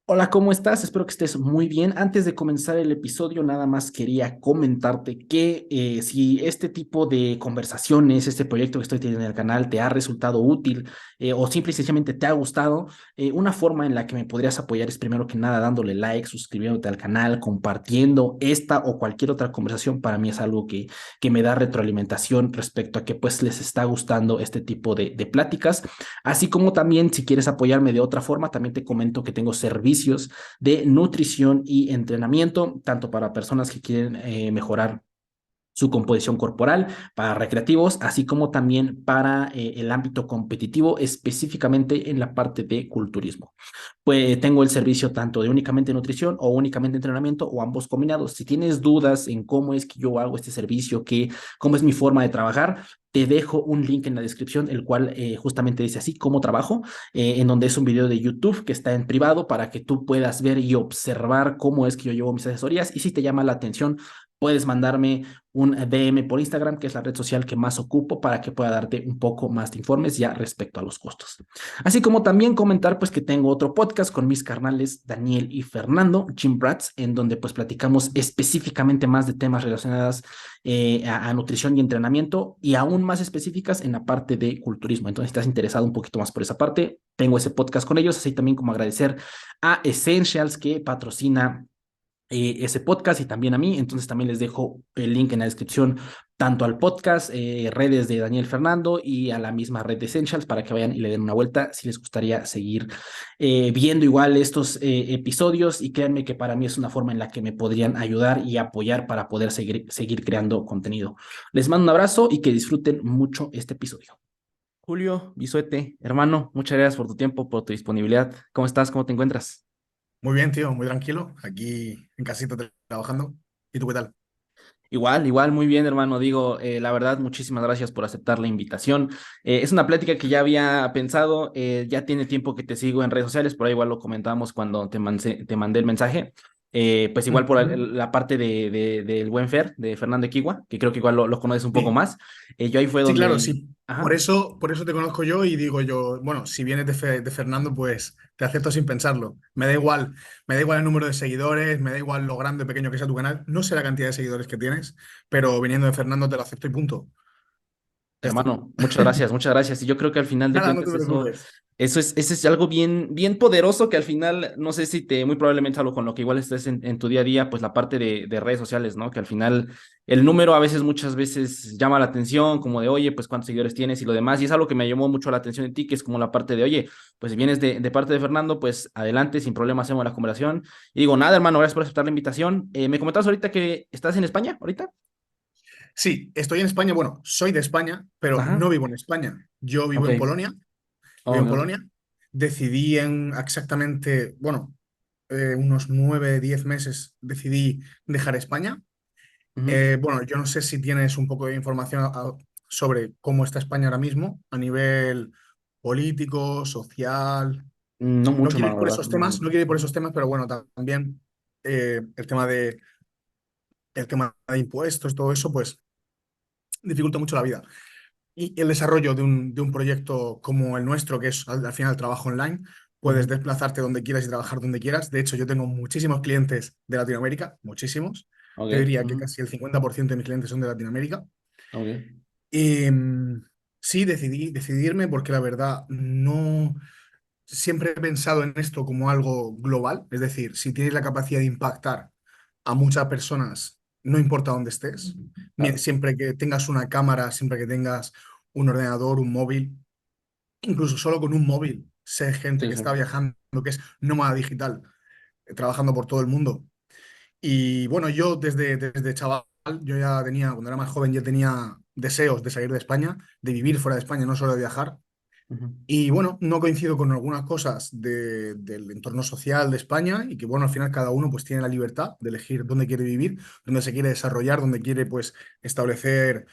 Hola, ¿cómo estás? Espero que estés muy bien. Antes de comenzar el episodio, nada más quería comentarte que si este tipo de conversaciones, este proyecto que estoy teniendo en el canal te ha resultado útil o simple y sencillamente te ha gustado, una forma en la que me podrías apoyar es primero que nada dándole like, suscribiéndote al canal, compartiendo esta o cualquier otra conversación. Para mí es algo que me da retroalimentación respecto a que pues les está gustando este tipo de pláticas. Así como también si quieres apoyarme de otra forma, también te comento que tengo servicios de nutrición y entrenamiento, tanto para personas que quieren mejorar su composición corporal, para recreativos, así como también para el ámbito competitivo, específicamente en la parte de culturismo. Pues tengo el servicio tanto de únicamente nutrición o únicamente entrenamiento o ambos combinados. Si tienes dudas en cómo es que yo hago este servicio, cómo es mi forma de trabajar, te dejo un link en la descripción, el cual justamente dice así, cómo trabajo, en donde es un video de YouTube que está en privado para que tú puedas ver y observar cómo es que yo llevo mis asesorías. Y si te llama la atención, puedes mandarme un DM por Instagram, que es la red social que más ocupo, para que pueda darte un poco más de informes ya respecto a los costos. Así como también comentar pues que tengo otro podcast con mis carnales Daniel y Fernando, Gym Brats, en donde pues platicamos específicamente más de temas relacionados a nutrición y entrenamiento y aún más específicas en la parte de culturismo. Entonces, si estás interesado un poquito más por esa parte, tengo ese podcast con ellos, así también como agradecer a Essentials que patrocina ese podcast y también a mí. Entonces también les dejo el link en la descripción tanto al podcast, redes de Daniel Fernando y a la misma red de Essentials para que vayan y le den una vuelta si les gustaría seguir viendo igual estos episodios y créanme que para mí es una forma en la que me podrían ayudar y apoyar para poder seguir creando contenido. Les mando un abrazo y que disfruten mucho este episodio. Julio, Bisuete, hermano, muchas gracias por tu tiempo, por tu disponibilidad. ¿Cómo estás? ¿Cómo te encuentras? Muy bien, tío, muy tranquilo, aquí en casita trabajando. ¿Y tú qué tal? Igual, muy bien, hermano. Digo, la verdad, muchísimas gracias por aceptar la invitación. Es una plática que ya había pensado, ya tiene tiempo que te sigo en redes sociales, por ahí igual lo comentamos cuando te mandé el mensaje. Pues igual por Ujú. la parte del buen Fer, de Fernando Equigua, que creo que igual lo conoces un poco Sí, más. Yo ahí fue sí, claro, donde, sí. Por ajá, eso, por eso te conozco yo y digo yo, bueno, si vienes de Fernando, pues te acepto sin pensarlo. Me da igual el número de seguidores, me da igual lo grande o pequeño que sea tu canal, no sé la cantidad de seguidores que tienes, pero viniendo de Fernando te lo acepto y punto. Ya está. hermano, muchas gracias, muchas gracias. Y yo creo que al final de Nada, no te cuentas preocupes. eso es algo bien poderoso que al final, no sé si muy probablemente algo con lo que igual estés en tu día a día, pues la parte de redes sociales, ¿no? Que al final el número a veces, muchas veces llama la atención, como de, oye, pues cuántos seguidores tienes y lo demás. Y es algo que me llamó mucho la atención de ti, que es como la parte de, oye, pues si vienes de parte de Fernando, pues adelante, sin problema hacemos la conversación. Y digo, nada, hermano, gracias por aceptar la invitación. Me comentabas ahorita que estás en España, ahorita. Sí, estoy en España, bueno, soy de España, pero Ajá, no vivo en España. Yo vivo ok. en Polonia. Vivo Oh, en ok. Polonia. Decidí en exactamente, bueno, unos 9, 10 meses decidí dejar España. Ujú. Bueno, yo no sé si tienes un poco de información sobre cómo está España ahora mismo a nivel político, social. No No mucho, quiero hermano, ir la por verdad, esos no temas, no mucho. quiero ir por Ujú. esos temas, pero bueno, también el tema de impuestos, todo eso, pues dificulta mucho la vida. Y el desarrollo de un proyecto como el nuestro, que es al final trabajo online, puedes Ujú. desplazarte donde quieras y trabajar donde quieras. De hecho, yo tengo muchísimos clientes de Latinoamérica, muchísimos. Ok, Te diría que ujú, casi el 50% de mis clientes son de Latinoamérica. ok. Y sí, decidí decidirme porque la verdad no siempre he pensado en esto como algo global. Es decir, si tienes la capacidad de impactar a muchas personas, no importa dónde estés, Claro, siempre que tengas una cámara, siempre que tengas un ordenador, un móvil, incluso solo con un móvil, sé gente sí, que sí. está viajando, que es nómada digital, trabajando por todo el mundo. Y bueno, yo desde chaval, yo ya tenía, cuando era más joven, ya tenía deseos de salir de España, de vivir fuera de España, no solo de viajar. Ujú. Y bueno, no coincido con algunas cosas del entorno social de España y que bueno, al final cada uno pues tiene la libertad de elegir dónde quiere vivir, dónde se quiere desarrollar, dónde quiere pues establecer,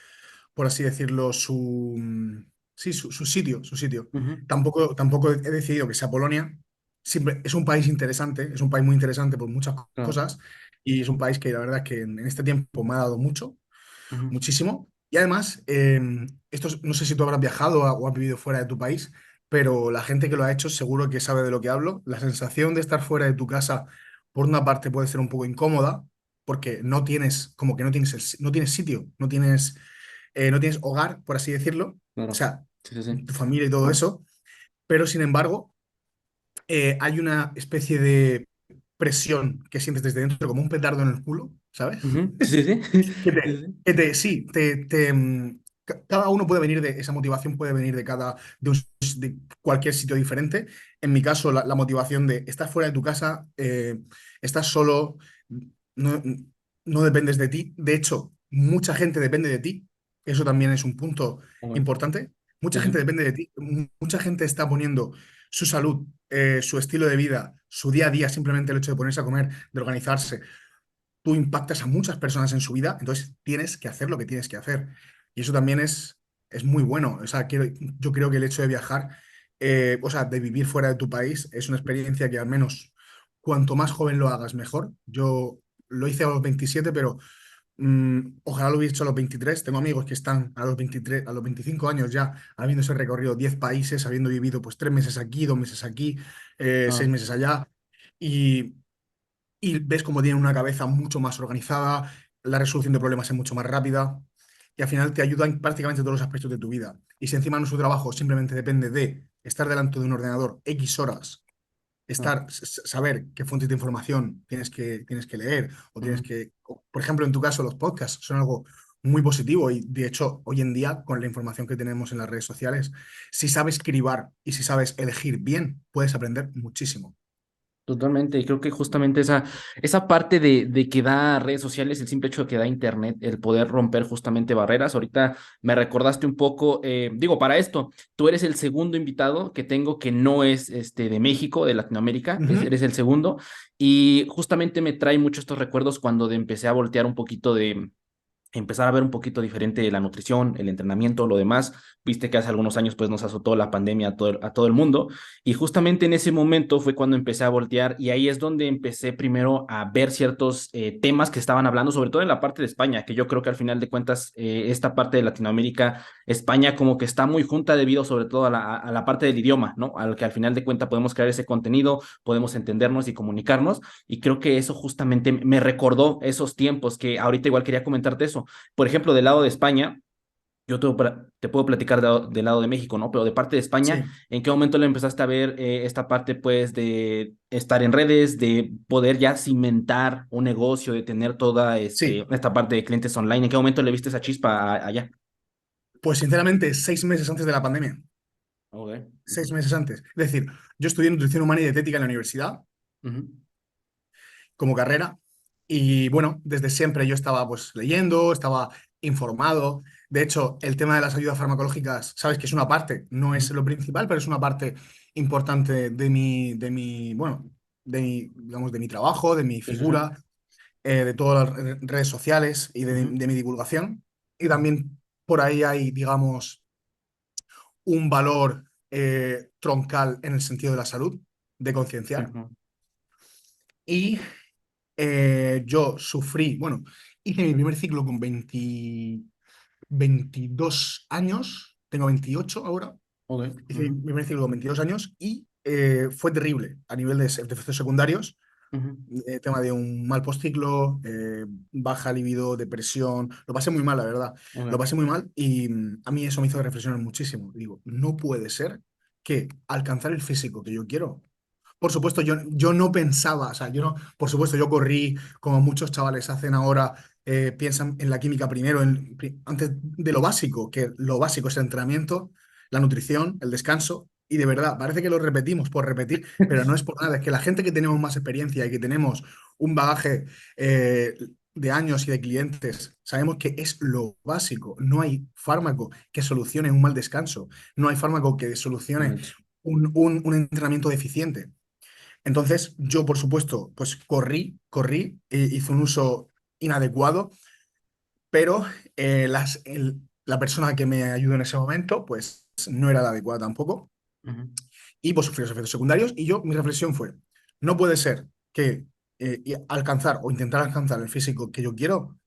por así decirlo, sí, su sitio, su sitio. Ujú. Tampoco he decidido que sea Polonia. Siempre, es un país interesante, es un país muy interesante por muchas Claro. cosas y es un país que la verdad es que en este tiempo me ha dado mucho, Ujú. muchísimo. Y además, esto no sé si tú habrás viajado o has vivido fuera de tu país, pero la gente que lo ha hecho seguro que sabe de lo que hablo. La sensación de estar fuera de tu casa, por una parte, puede ser un poco incómoda, porque no tienes, como que no tienes, no tienes sitio, no tienes hogar, por así decirlo, o Claro. sea, Sí, sí, sí. tu familia y todo eso, pero sin embargo, hay una especie de presión que sientes desde dentro, como un petardo en el culo, ¿sabes? Ujú. Sí, sí, sí. Sí, sí. Sí, cada uno puede venir de, esa motivación puede venir de de cualquier sitio diferente. En mi caso, la motivación de estar fuera de tu casa, estás solo, no, no dependes de ti. De hecho, mucha gente depende de ti. Eso también es un punto Ok. importante. Mucha Sí, sí. gente depende de ti. Mucha gente está poniendo su salud, su estilo de vida, su día a día, simplemente el hecho de ponerse a comer, de organizarse. Tú impactas a muchas personas en su vida, entonces tienes que hacer lo que tienes que hacer. Y eso también es muy bueno. O sea, yo creo que el hecho de viajar, o sea, de vivir fuera de tu país, es una experiencia que al menos cuanto más joven lo hagas, mejor. Yo lo hice a los 27, pero ojalá lo hubiera hecho a los 23. Tengo amigos que están a los 23, a los 25 años ya, habiéndose recorrido 10 países, habiendo vivido pues 3 meses aquí, 2 meses aquí, seis Ah, meses allá. Y y ves cómo tienen una cabeza mucho más organizada, la resolución de problemas es mucho más rápida y al final te ayuda en prácticamente todos los aspectos de tu vida. Y si encima nuestro trabajo simplemente depende de estar delante de un ordenador X horas, ah, saber qué fuentes de información tienes que leer o ujú. por ejemplo, en tu caso, los podcasts son algo muy positivo y de hecho hoy en día con la información que tenemos en las redes sociales, si sabes cribar y si sabes elegir bien, puedes aprender muchísimo. Totalmente, y creo que justamente esa parte de que da redes sociales, el simple hecho de que da internet, el poder romper justamente barreras. Ahorita me recordaste un poco, digo, para esto, tú eres el segundo invitado que tengo que no es de México, de Latinoamérica, Ujú. eres el segundo, y justamente me trae mucho estos recuerdos cuando empecé a voltear un poquito de empezar a ver un poquito diferente la nutrición, el entrenamiento, lo demás. Viste que hace algunos años pues nos azotó la pandemia a todo el mundo y justamente en ese momento fue cuando empecé a voltear y ahí es donde empecé primero a ver ciertos temas que estaban hablando, sobre todo en la parte de España, que yo creo que al final de cuentas esta parte de Latinoamérica, España como que está muy junta debido sobre todo a la parte del idioma, ¿no? Al que al final de cuentas podemos crear ese contenido, podemos entendernos y comunicarnos y creo que eso justamente me recordó esos tiempos que ahorita igual quería comentarte eso. Por ejemplo, del lado de España, te puedo platicar del lado de México, ¿no? Pero de parte de España, Sí, ¿en qué momento le empezaste a ver esta parte, pues, de estar en redes, de poder ya cimentar un negocio, de tener toda sí. esta parte de clientes online? ¿En qué momento le viste esa chispa allá? Pues sinceramente, 6 meses antes de la pandemia. Ok. Seis meses antes. Es decir, yo estudié nutrición humana y dietética en la universidad Ujú, como carrera y bueno, desde siempre yo estaba pues leyendo, estaba informado. De hecho, el tema de las ayudas farmacológicas, sabes que es una parte, no ujú, es lo principal, pero es una parte importante bueno, digamos, de mi trabajo, de mi sí, sí, sí. figura, de todas las redes sociales y Ujú, de mi divulgación. Y ujú, también por ahí hay, digamos, un valor troncal en el sentido de la salud, de concienciar. ujú. Y yo sufrí, bueno, hice mi primer ciclo con 22 años, tengo 28 ahora, Ok. hice Ujú, mi primer ciclo con 22 años y fue terrible a nivel de efectos secundarios, ujú, tema de un mal postciclo, baja libido, depresión, lo pasé muy mal, la verdad, lo ok. pasé muy mal y a mí eso me hizo reflexionar muchísimo. Digo, no puede ser que alcanzar el físico que yo quiero. Por supuesto, yo no pensaba, o sea, yo no, por supuesto, yo corrí como muchos chavales hacen ahora, piensan en la química primero, antes de lo básico, que lo básico es el entrenamiento, la nutrición, el descanso, y de verdad, parece que lo repetimos por repetir, pero no es por nada, es que la gente que tenemos más experiencia y que tenemos un bagaje de años y de clientes, sabemos que es lo básico, no hay fármaco que solucione un mal descanso, no hay fármaco que solucione Totalmente. un entrenamiento deficiente. Entonces, yo, por supuesto, pues corrí, hice un uso inadecuado, pero la persona que me ayudó en ese momento, pues no era la adecuada tampoco, Ujú, y pues sufrí los efectos secundarios, y mi reflexión fue, no puede ser que y alcanzar o intentar alcanzar el físico que yo quiero,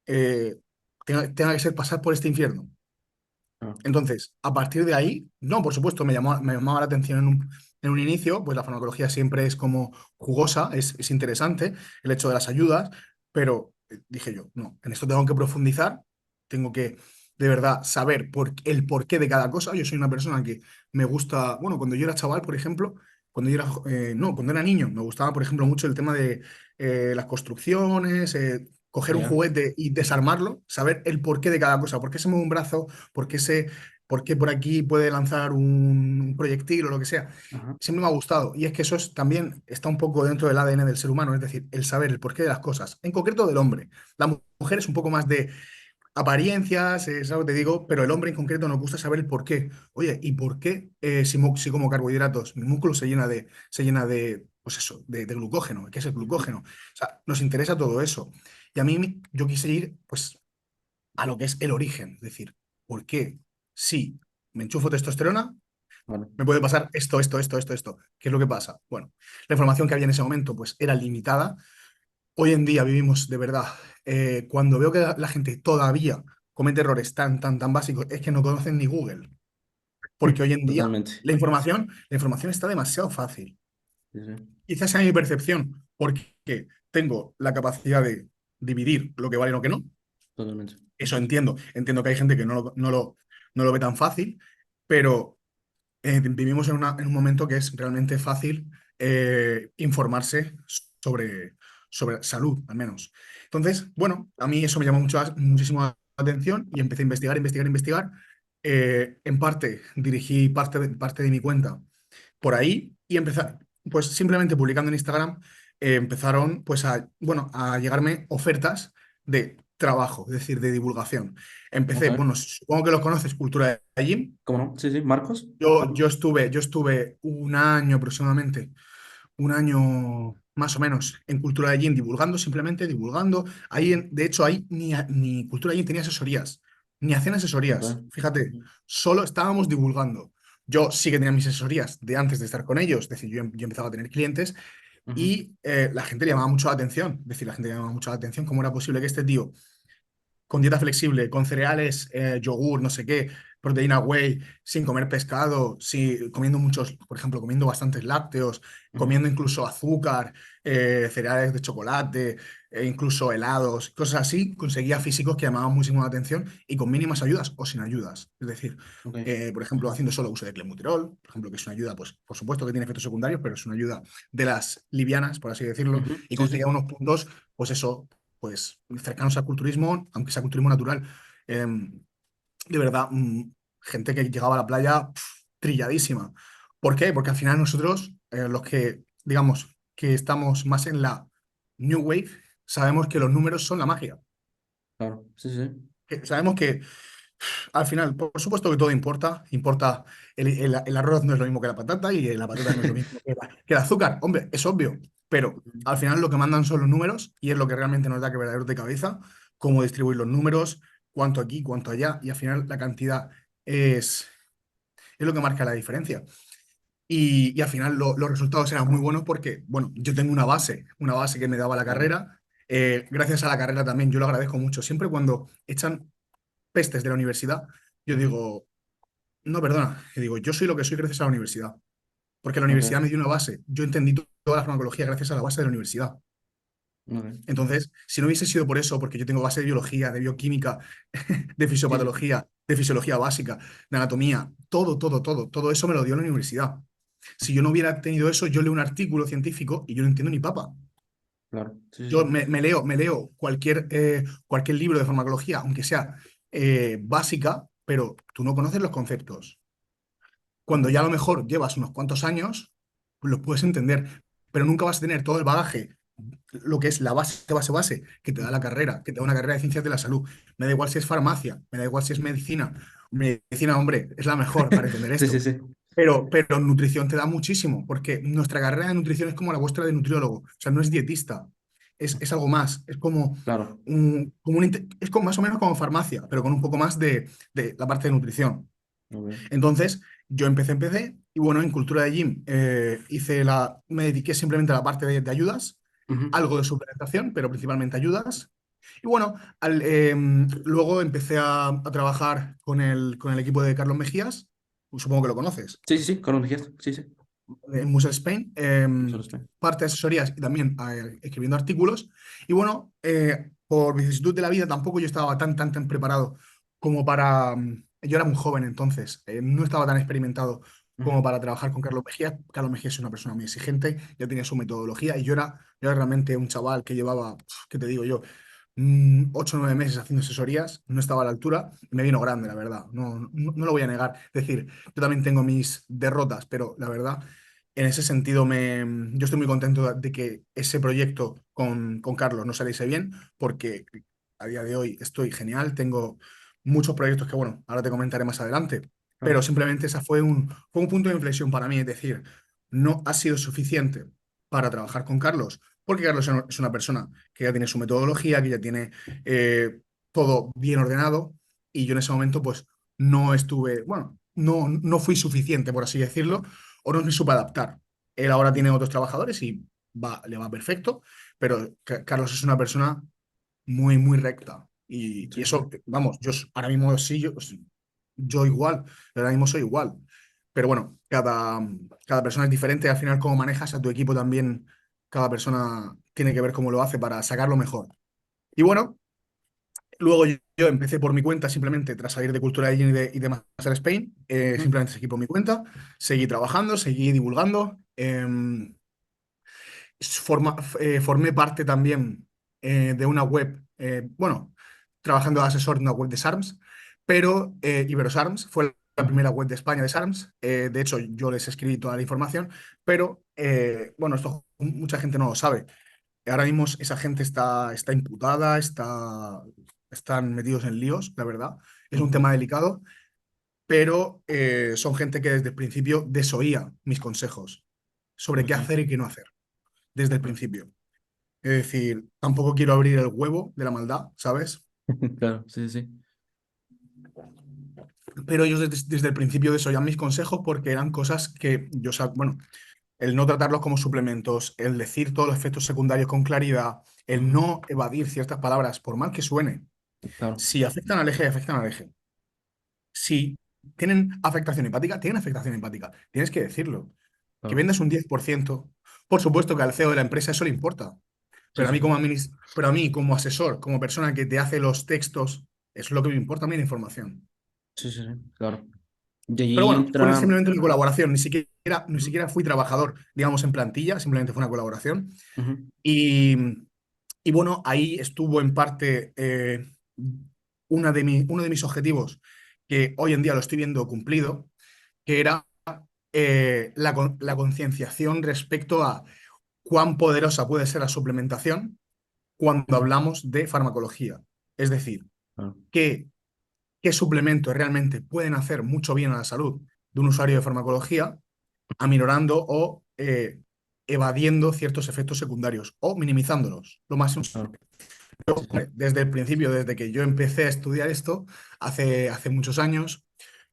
eh, tenga que ser pasar por este infierno. Ah, Entonces, a partir de ahí, no, por supuesto, me llamaba la atención en un inicio, pues la farmacología siempre es como jugosa, es interesante el hecho de las ayudas, pero dije yo, no, en esto tengo que profundizar, tengo que de verdad saber el porqué de cada cosa. Yo soy una persona que me gusta, bueno, cuando yo era chaval, por ejemplo, cuando yo era, no, cuando era niño, me gustaba, por ejemplo, mucho el tema de las construcciones, coger un ya. juguete y desarmarlo, saber el porqué de cada cosa, por qué se mueve un brazo, por qué por aquí puede lanzar un proyectil o lo que sea. Ajá. Siempre me ha gustado. Y es que eso también está un poco dentro del ADN del ser humano, es decir, el saber el porqué de las cosas, en concreto del hombre. La mujer es un poco más de apariencias, es algo que te digo, pero el hombre en concreto nos gusta saber el por qué. Oye, ¿y por qué si como carbohidratos, mi músculo se llena de pues eso, de glucógeno? ¿Qué es el glucógeno? O sea, nos interesa todo eso. Y a mí yo quise ir pues a lo que es el origen, es decir, ¿por qué si me enchufo testosterona Vale. me puede pasar esto? ¿Qué es lo que pasa? Bueno, la información que había en ese momento pues era limitada. Hoy en día vivimos de verdad. Cuando veo que la gente todavía comete errores tan básicos, es que no conocen ni Google. Porque hoy en día Totalmente. la información está demasiado fácil. Sí, sí. Quizás sea mi percepción, porque tengo la capacidad de dividir lo que vale y lo que no. Totalmente. Eso entiendo. Entiendo que hay gente que no lo ve tan fácil, pero vivimos en un momento que es realmente fácil informarse sobre salud, al menos. Entonces, bueno, a mí eso me llamó muchísimo la atención y empecé a investigar. En parte, dirigí parte de mi cuenta por ahí y empezar, pues simplemente publicando en Instagram, empezaron pues bueno, a llegarme ofertas de trabajo, es decir, de divulgación. Empecé, Ok. bueno, supongo que los conoces, Cultura de Gym. ¿Cómo no? Sí, sí. ¿Marcos? Yo estuve un año aproximadamente, un año más o menos en Cultura de Gym divulgando, simplemente divulgando. De hecho, ahí ni Cultura de Gym tenía asesorías, ni hacían Ok. asesorías. Fíjate, Ujú. solo estábamos divulgando. Yo sí que tenía mis asesorías de antes de estar con ellos, es decir, yo empezaba a tener clientes Ujú. y la gente le llamaba mucho la atención. Es decir, la gente le llamaba mucho la atención cómo era posible que este tío con dieta flexible, con cereales, yogur, no sé qué, proteína whey, sin comer pescado, comiendo muchos, por ejemplo, comiendo bastantes lácteos, Ujú. comiendo incluso azúcar, cereales de chocolate, incluso helados, cosas así, conseguía físicos que llamaban muchísimo la atención y con mínimas ayudas o sin ayudas. Es decir, Ok. por ejemplo, haciendo solo uso de clenbuterol, por ejemplo, que es una ayuda, pues por supuesto que tiene efectos secundarios, pero es una ayuda de las livianas, por así decirlo, Ujú. y Sí, sí. conseguía unos puntos, pues eso, pues cercanos al culturismo, aunque sea culturismo natural. Eh, de verdad, gente que llegaba a la playa trilladísima. ¿Por qué? Porque al final nosotros, los que, digamos, que estamos más en la New Wave, sabemos que los números son la magia. Claro. Sí, sí. Sabemos que al final, por supuesto que todo importa el arroz no es lo mismo que la patata y la patata no es lo mismo que el azúcar, hombre, es obvio, pero al final lo que mandan son los números y es lo que realmente nos da quebraderos de cabeza, cómo distribuir los números, cuánto aquí, cuánto allá, y al final la cantidad es lo que marca la diferencia. Y al final los resultados eran muy buenos porque, bueno, yo tengo una base que me daba la Claro. carrera, gracias a la carrera también, yo lo agradezco mucho, siempre cuando echan pestes de la universidad, yo Ujú. digo, no, perdona, yo digo, yo soy lo que soy gracias a la universidad, porque la universidad Ok. me dio una base. Yo entendí toda la farmacología gracias a la base de la universidad. Ok. Entonces, si no hubiese sido por eso, porque yo tengo base de biología, de bioquímica, de Sí, sí. fisiopatología, de fisiología básica, de anatomía, todo eso me lo dio la universidad. Si yo no hubiera tenido eso, yo leo un artículo científico y yo no entiendo ni papa. Claro. Sí, sí, Yo sí. me leo cualquier libro de farmacología, aunque sea básica, pero tú no conoces los conceptos. Cuando ya a lo mejor llevas unos cuantos años, pues los puedes entender, pero nunca vas a tener todo el bagaje, lo que es la base, que te da la Ujú. carrera, que te da una carrera de ciencias de la salud. Me da igual si es farmacia, me da igual si es medicina. Medicina, hombre, es la mejor para entender Sí, sí, esto. sí. Pero nutrición te da muchísimo, porque nuestra carrera de nutrición es como la vuestra de nutriólogo, o sea, no es dietista, es algo más, es como Claro. es como, más o menos como farmacia, pero con un poco más de la parte de nutrición. Ok. Entonces, yo empecé, y bueno, en Cultura de Gym me dediqué simplemente a la parte de ayudas, Ujú. algo de suplementación, pero principalmente ayudas. Y bueno, luego empecé a trabajar con el equipo de Carlos Mejías, supongo que lo conoces, Sí, sí, sí, con Mejías, sí, sí. en Museo Spain, Solo estoy. parte de asesorías y también escribiendo artículos. Y bueno, por vicisitud de la vida tampoco yo estaba tan preparado como para... yo era muy joven entonces, no estaba tan experimentado Ujú. como para trabajar con Carlos Mejía. Carlos Mejía es una persona muy exigente, ya tenía su metodología y yo era realmente un chaval que llevaba, ¿qué te digo yo? 8 o 9 meses haciendo asesorías, no estaba a la altura, y me vino grande, la verdad, no lo voy a negar. Es decir, yo también tengo mis derrotas, pero la verdad, en ese sentido, yo estoy muy contento de que ese proyecto con Carlos no saliese bien, porque a día de hoy estoy genial, tengo muchos proyectos que, bueno, ahora te comentaré más adelante, pero Claro. simplemente esa fue un punto de inflexión para mí, es decir, no ha sido suficiente para trabajar con Carlos, porque Carlos es una persona que ya tiene su metodología, que ya tiene todo bien ordenado, y yo en ese momento, pues, no estuve, bueno, no fui suficiente, por así decirlo, o no me supe adaptar. Él ahora tiene otros trabajadores y le va perfecto, pero Carlos es una persona muy recta. Y Sí, sí. eso, vamos, ahora mismo sí, yo igual, ahora mismo soy igual. Pero bueno, cada persona es diferente, al final cómo manejas a tu equipo también, cada persona tiene que ver cómo lo hace para sacarlo mejor. Y bueno, luego yo empecé por mi cuenta, simplemente tras salir de Cultura Engine y de Master Spain, Ujú. simplemente seguí por mi cuenta, seguí trabajando, seguí divulgando. Formé parte también de una web, bueno, trabajando de asesor de una web de SARMS, pero IberoSARMS fue la primera web de España de SARMS. De hecho, yo les escribí toda la información, pero bueno, esto mucha gente no lo sabe. Ahora mismo esa gente está imputada, están metidos en líos, la verdad. Es un Ujú. tema delicado, pero son gente que desde el principio desoía mis consejos sobre qué Ok. hacer y qué no hacer, desde el Claro. principio. Es decir, tampoco quiero abrir el huevo de la maldad, ¿sabes? Claro, sí, sí. Pero ellos desde el principio desoían mis consejos porque eran cosas que yo, bueno, el no tratarlos como suplementos, el decir todos los efectos secundarios con claridad, el Ujú. no evadir ciertas palabras, por mal que suene, Claro, si afectan al eje, afectan al eje. Si tienen afectación empática, tienen afectación empática. Tienes que decirlo. Que claro. vendas un 10%, por supuesto que al CEO de la empresa eso le importa. Sí, Pero a sí. mí pero a mí como asesor, como persona que te hace los textos, eso es lo que me importa a mí la información. Sí, sí, sí. Claro. Y Pero ahí bueno, fue entra. simplemente una colaboración, ni Ujú. siquiera fui trabajador, digamos, en plantilla, simplemente fue una colaboración. Ujú. Y, y bueno, ahí estuvo en parte uno de mis objetivos, que hoy en día lo estoy viendo cumplido, que era la concienciación respecto a cuán poderosa puede ser la suplementación cuando Ujú. hablamos de farmacología. Es decir, Claro. qué, qué suplementos realmente pueden hacer mucho bien a la salud de un usuario de farmacología, aminorando o evadiendo ciertos efectos secundarios o minimizándolos lo máximo. Claro. Sí, sí. Hombre, desde el principio, desde que yo empecé a estudiar esto, hace muchos años,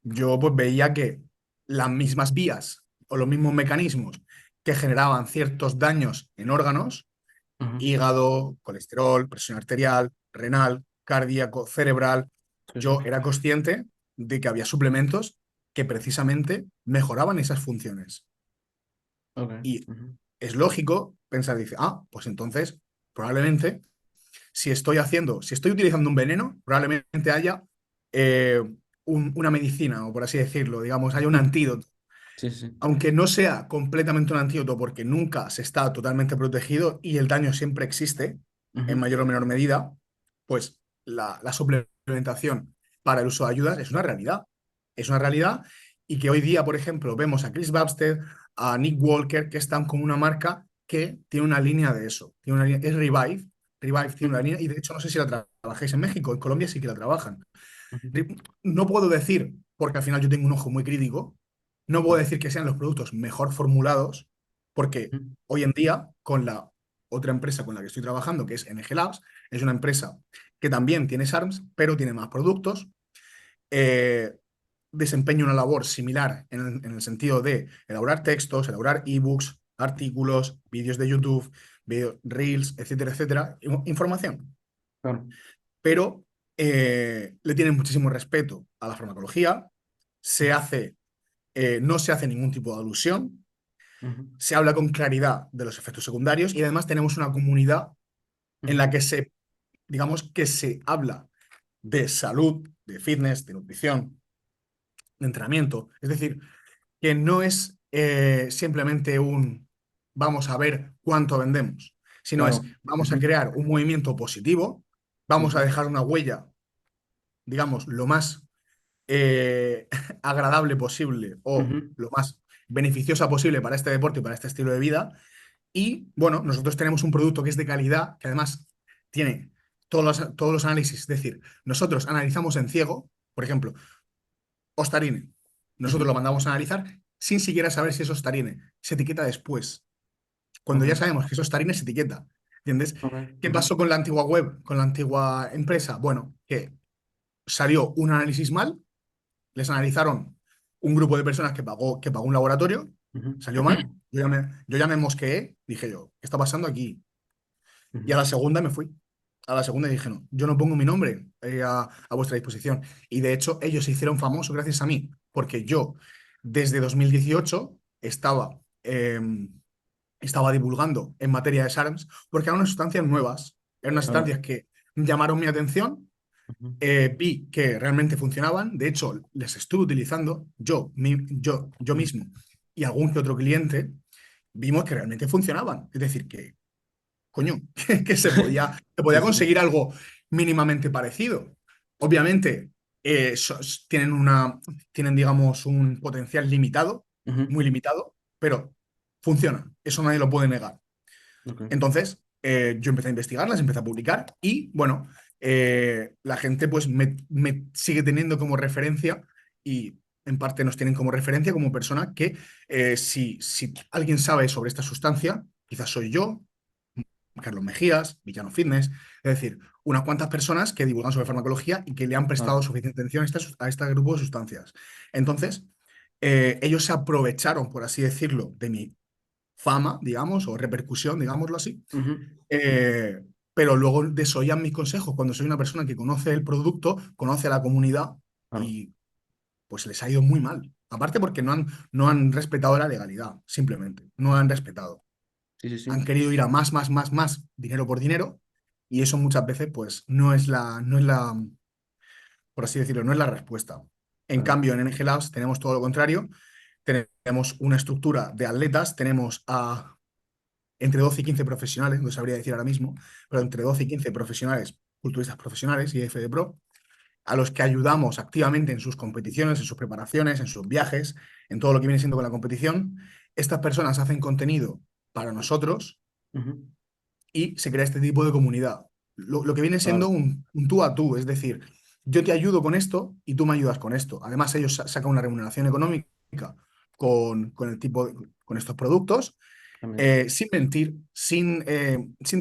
yo pues veía que las mismas vías o los mismos mecanismos que generaban ciertos daños en órganos, Ujú. hígado, colesterol, presión arterial, renal, cardíaco, cerebral, Sí, sí. yo era consciente de que había suplementos que precisamente mejoraban esas funciones. Ok. Y Ujú. es lógico pensar, dice, pues entonces probablemente si estoy utilizando un veneno, probablemente haya eh, una medicina, o por así decirlo, digamos, haya un antídoto. Sí, sí. Aunque no sea completamente un antídoto porque nunca se está totalmente protegido y el daño siempre existe, en Ujú. mayor o menor medida, pues la suplementación para el uso de ayudas es una realidad. Es una realidad y que hoy día, por ejemplo, vemos a Chris Babsted, a Nick Walker, que están con una marca que tiene una línea de eso. Tiene una línea, es Revive. Revive tiene una Ujú. línea y de hecho no sé si la trabajáis en México, en Colombia sí que la trabajan. Ujú. No puedo decir, porque al final yo tengo un ojo muy crítico, no puedo Claro. decir que sean los productos mejor formulados, porque Ujú. hoy en día, con la otra empresa con la que estoy trabajando, que es NG Labs, es una empresa que también tiene SARMS, pero tiene más productos, eh, desempeña una labor similar en el sentido de elaborar textos, elaborar ebooks, artículos, vídeos de YouTube, reels, etcétera, etcétera, información. claro. pero le tienen muchísimo respeto a la farmacología, se hace, no se hace ningún tipo de alusión, Ujú, se habla con claridad de los efectos secundarios y además tenemos una comunidad en ujú, la que digamos que se habla de salud, de fitness, de nutrición, de entrenamiento. Es decir, que no es simplemente un vamos a ver cuánto vendemos, sino es claro. vamos a Ujú, crear un movimiento positivo, vamos a ujú, dejar una huella, digamos, lo más agradable posible o ujú, lo más beneficiosa posible para este deporte y para este estilo de vida. Y bueno, nosotros tenemos un producto que es de calidad, que además tiene todos los análisis. Es decir, nosotros analizamos en ciego, por ejemplo, Ostarine. Nosotros lo ujú, mandamos a analizar sin siquiera saber si es Ostarine. Se etiqueta después. Cuando ok, ya sabemos que es Ostarine, se etiqueta. ¿Entiendes? ok, ¿Qué ujú, pasó con la antigua web, con la antigua empresa? Bueno, que salió un análisis mal, les analizaron un grupo de personas que pagó un laboratorio, ujú, salió mal. Yo ya me mosqueé, dije yo, ¿qué está pasando aquí? Y a ujú, la segunda me fui. A la segunda dije, no, yo no pongo mi nombre a vuestra disposición. Y de hecho, ellos se hicieron famosos gracias a mí, porque yo desde 2018 estaba divulgando en materia de SARMs, porque eran unas sustancias nuevas, eran unas claro, sustancias que llamaron mi atención, ujú, vi que realmente funcionaban, de hecho, les estuve utilizando yo mismo y algún que otro cliente, vimos que realmente funcionaban. Es decir, que coño, que se podía sí, sí, sí, conseguir algo mínimamente parecido. Obviamente, tienen, digamos, un potencial limitado, ujú, muy limitado, pero funcionan. Eso nadie lo puede negar. ok, Entonces, yo empecé a investigarlas, empecé a publicar y, bueno, la gente pues me sigue teniendo como referencia y en parte nos tienen como referencia como persona que si alguien sabe sobre esta sustancia, quizás soy yo, Carlos Mejías, Villano Fitness, es decir, unas cuantas personas que divulgan sobre farmacología y que le han prestado claro, suficiente atención a este grupo de sustancias. Entonces, ellos se aprovecharon, por así decirlo, de mi fama, digamos, o repercusión, digámoslo así, ujú, eh, pero luego desoían mis consejos cuando soy una persona que conoce el producto, conoce a la comunidad claro, y pues les ha ido muy mal. Aparte porque no han respetado la legalidad, simplemente, no han respetado. sí, sí, Han sí, querido ir a más, más, más, más, dinero por dinero, y eso muchas veces, pues, no es la, por así decirlo, no es la respuesta. En claro, cambio, en NG Labs tenemos todo lo contrario, tenemos una estructura de atletas, tenemos a entre 12 y 15 profesionales, no sabría decir ahora mismo, pero entre 12 y 15 profesionales, culturistas profesionales y FD Pro, a los que ayudamos activamente en sus competiciones, en sus preparaciones, en sus viajes, en todo lo que viene siendo con la competición. Estas personas hacen contenido para nosotros ujú, y se crea este tipo de comunidad. Lo que viene siendo claro, un tú a tú, es decir, yo te ayudo con esto y tú me ayudas con esto. Además, ellos sacan una remuneración económica con estos productos, también, sin mentir, sin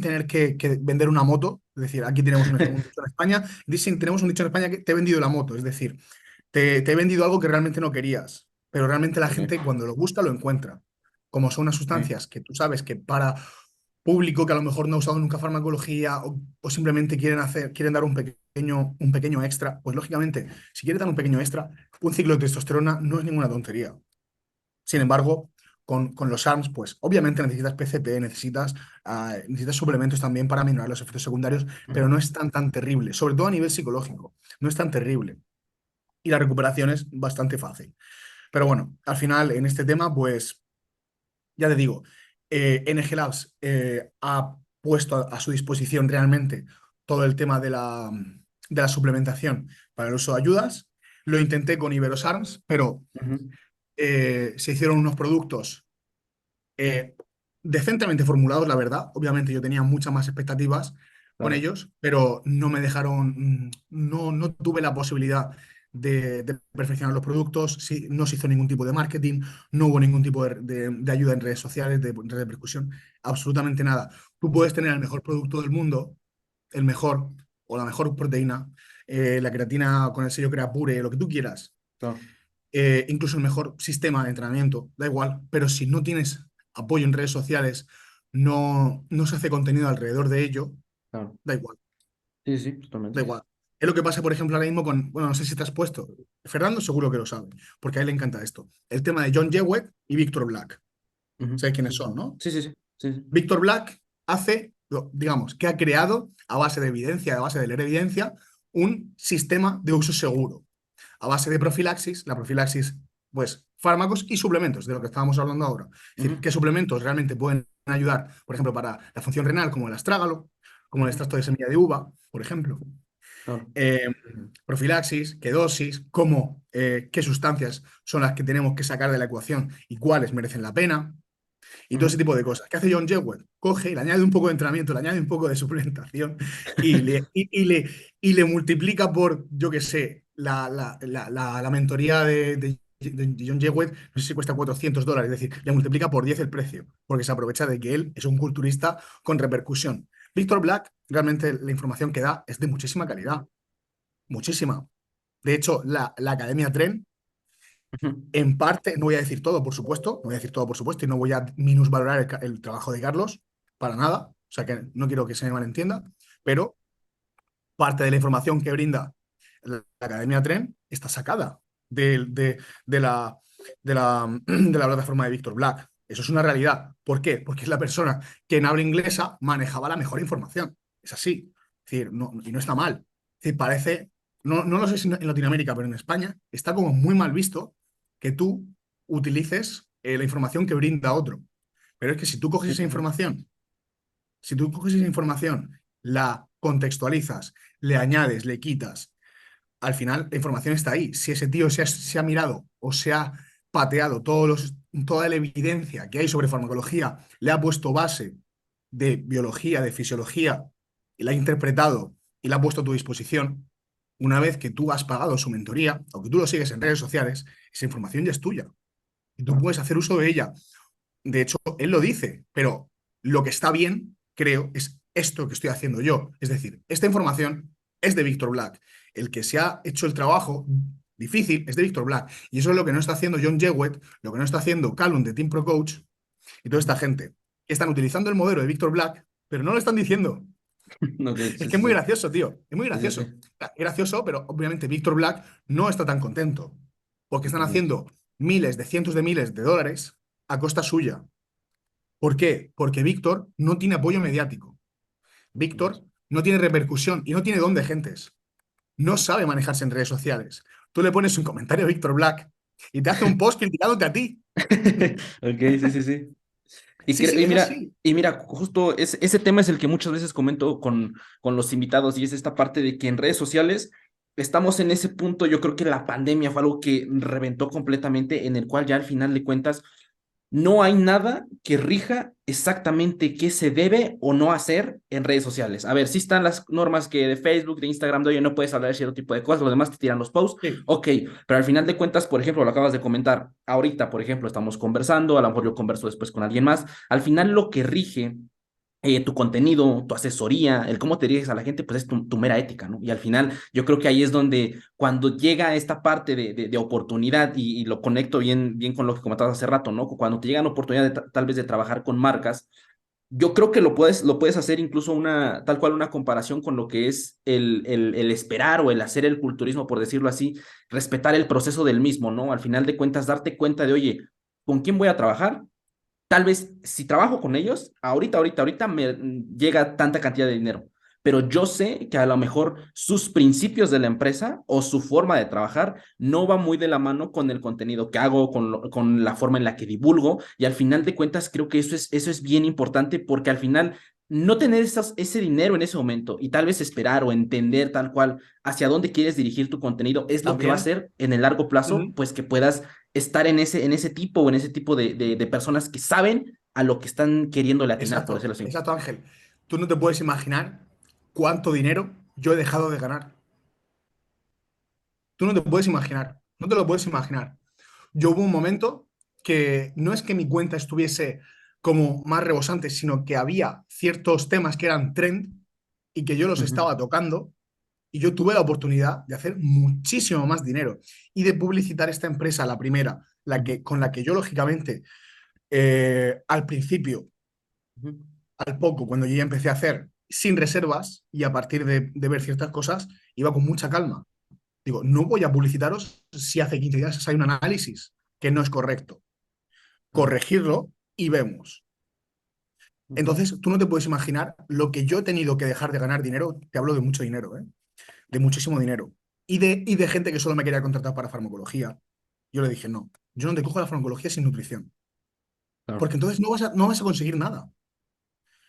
tener que vender una moto. Es decir, aquí tenemos un dicho en España, tenemos un dicho en España que te he vendido la moto, es decir, te he vendido algo que realmente no querías, pero realmente la ok, gente cuando lo busca lo encuentra. Como son unas ok, sustancias que tú sabes que para público que a lo mejor no ha usado nunca farmacología o simplemente quieren dar un pequeño extra, pues lógicamente, si quieres dar un pequeño extra, un ciclo de testosterona no es ninguna tontería. Sin embargo, con los ARMS, pues obviamente necesitas PCP, necesitas suplementos también para minorar los efectos secundarios, pero ujú, no es tan terrible, sobre todo a nivel psicológico, no es tan terrible. Y la recuperación es bastante fácil. Pero bueno, al final en este tema, pues ya te digo, NG Labs ha puesto a su disposición realmente todo el tema de la suplementación para el uso de ayudas. Lo intenté con Iberosarms, pero ujú, se hicieron unos productos eh, decentemente formulados, la verdad. Obviamente yo tenía muchas más expectativas con claro, ellos, pero no me dejaron, no tuve la posibilidad de perfeccionar los productos, sí, no se hizo ningún tipo de marketing, no hubo ningún tipo de ayuda en redes sociales, de repercusión, absolutamente nada. Tú ujú, puedes tener el mejor producto del mundo, el mejor o la mejor proteína, la creatina con el sello Creapure, lo que tú quieras, claro, incluso el mejor sistema de entrenamiento, da igual, pero si no tienes apoyo en redes sociales, no se hace contenido alrededor de ello, claro. da igual. Sí, sí, Da totalmente. igual. Es lo que pasa, por ejemplo, ahora mismo con, bueno, no sé si te has puesto, Fernando seguro que lo sabe, porque a él le encanta esto. El tema de John Jewett y Victor Black. Ujú. ¿Sabes quiénes son, no? Sí, sí, sí, sí, sí. Víctor Black hace, digamos, que ha creado a base de evidencia, a base de leer evidencia, un sistema de uso seguro. A base de profilaxis, la profilaxis, pues fármacos y suplementos, de lo que estábamos hablando ahora. Es decir, Ujú, qué suplementos realmente pueden ayudar, por ejemplo, para la función renal, como el astrágalo, como el ujú, extracto de semilla de uva, por ejemplo. claro. Eh, Profilaxis, qué dosis, cómo, qué sustancias son las que tenemos que sacar de la ecuación y cuáles merecen la pena y todo ese Ujú. tipo de cosas. ¿Qué hace John Jewett? Coge, le añade un poco de entrenamiento, le añade un poco de suplementación y le multiplica por, yo qué sé, la mentoría de John Jewett, no sé si cuesta $400, es decir, le multiplica por 10 el precio, porque se aprovecha de que él es un culturista con repercusión. Víctor Black, realmente la información que da es de muchísima calidad, muchísima. De hecho, la Academia Tren Ujú. en parte, no voy a decir todo, por supuesto, no voy a decir todo, por supuesto, y no voy a minusvalorar el trabajo de Carlos, para nada, o sea que no quiero que se me malentienda, pero parte de la información que brinda la Academia Tren está sacada de la, de la plataforma de Víctor Black. Eso es una realidad. ¿Por qué? Porque es la persona que en habla inglesa manejaba la mejor información. Es así. Es decir, no, y no está mal. Es decir, parece, no lo sé si en Latinoamérica, pero en España está como muy mal visto que tú utilices la información que brinda otro. Pero es que si tú coges Sí, esa claro. información, si tú coges esa información, la contextualizas, le añades, le quitas, al final la información está ahí. Si ese tío se ha mirado o se ha pateado toda la evidencia que hay sobre farmacología, le ha puesto base de biología, de fisiología, y la ha interpretado y la ha puesto a tu disposición, una vez que tú has pagado su mentoría o que tú lo sigues en redes sociales, esa información ya es tuya y tú Claro. puedes hacer uso de ella. De hecho, él lo dice, pero lo que está bien, creo, es esto que estoy haciendo yo. Es decir, esta información es de Víctor Black. El que se ha hecho el trabajo difícil es de Víctor Black. Y eso es lo que no está haciendo John Jewett, lo que no está haciendo Callum de Team Pro Coach y toda esta Ujú. gente. Están utilizando el modelo de Víctor Black, pero no lo están diciendo. Ok, Es sí, que es sí, muy sí. gracioso, tío. Es muy Sí, sí, gracioso. sí. Es gracioso, pero obviamente Víctor Black no está tan contento. Porque están Totalmente. haciendo miles de cientos de miles de dólares a costa suya. ¿Por qué? Porque Víctor no tiene apoyo mediático. Víctor no tiene repercusión y no tiene don de gentes. No sabe manejarse en redes sociales. Tú le pones un comentario a Víctor Black y te hace un post criticándote a ti. Ok, sí, sí, sí. Y, Sí, sí, y es mira, así. y mira, justo ese tema es el que muchas veces comento con los invitados y es esta parte de que en redes sociales estamos en ese punto, yo creo que la pandemia fue algo que reventó completamente, en el cual ya al final de cuentas no hay nada que rija exactamente qué se debe o no hacer en redes sociales. A ver, sí están las normas que de Facebook, de Instagram, de oye, no puedes hablar de cierto tipo de cosas, los demás te tiran los posts, Sí, ok, pero al final de cuentas, por ejemplo, lo acabas de comentar, ahorita, por ejemplo, estamos conversando, a lo mejor yo converso después con alguien más, al final lo que rige tu contenido, tu asesoría, el cómo te diriges a la gente, pues es tu mera ética, ¿no? Y al final yo creo que ahí es donde cuando llega esta parte de oportunidad y lo conecto bien, bien con lo que comentabas hace rato, ¿no? Cuando te llega la oportunidad de tal vez de trabajar con marcas, yo creo que lo puedes hacer incluso una, tal cual una comparación con lo que es el esperar o el hacer el culturismo, por decirlo así, respetar el proceso del mismo, ¿no? Al final de cuentas, darte cuenta de, oye, ¿con quién voy a trabajar? Tal vez si trabajo con ellos, ahorita me llega tanta cantidad de dinero, pero yo sé que a lo mejor sus principios de la empresa o su forma de trabajar no va muy de la mano con el contenido que hago, con la forma en la que divulgo, y al final de cuentas creo que eso es bien importante porque al final no tener ese dinero en ese momento y tal vez esperar o entender tal cual hacia dónde quieres dirigir tu contenido es lo que va a también. hacer en el largo plazo, Ujú. pues que puedas estar en ese tipo o en ese tipo de personas que saben a lo que están queriéndole atinar, por Exacto, decirlo así. exacto, Ángel. Tú no te puedes imaginar cuánto dinero yo he dejado de ganar. Tú no te puedes imaginar, no te lo puedes imaginar. Yo hubo un momento que no es que mi cuenta estuviese como más rebosante, sino que había ciertos temas que eran trend y que yo los Ujú, estaba tocando y yo tuve la oportunidad de hacer muchísimo más dinero y de publicitar esta empresa, la primera, ujú, con la que yo lógicamente al principio, ujú, al poco, cuando yo ya empecé a hacer sin reservas y a partir de ver ciertas cosas, iba con mucha calma. Digo, no voy a publicitaros si hace 15 días hay un análisis que no es correcto. Claro. Corregirlo y vemos. Ujú. Entonces, tú no te puedes imaginar lo que yo he tenido que dejar de ganar dinero. Te hablo de mucho dinero, ¿eh? De muchísimo dinero. Y de gente que solo me quería contratar para farmacología. Yo le dije, no, yo no te cojo la farmacología sin nutrición, Claro, porque entonces no vas a conseguir nada.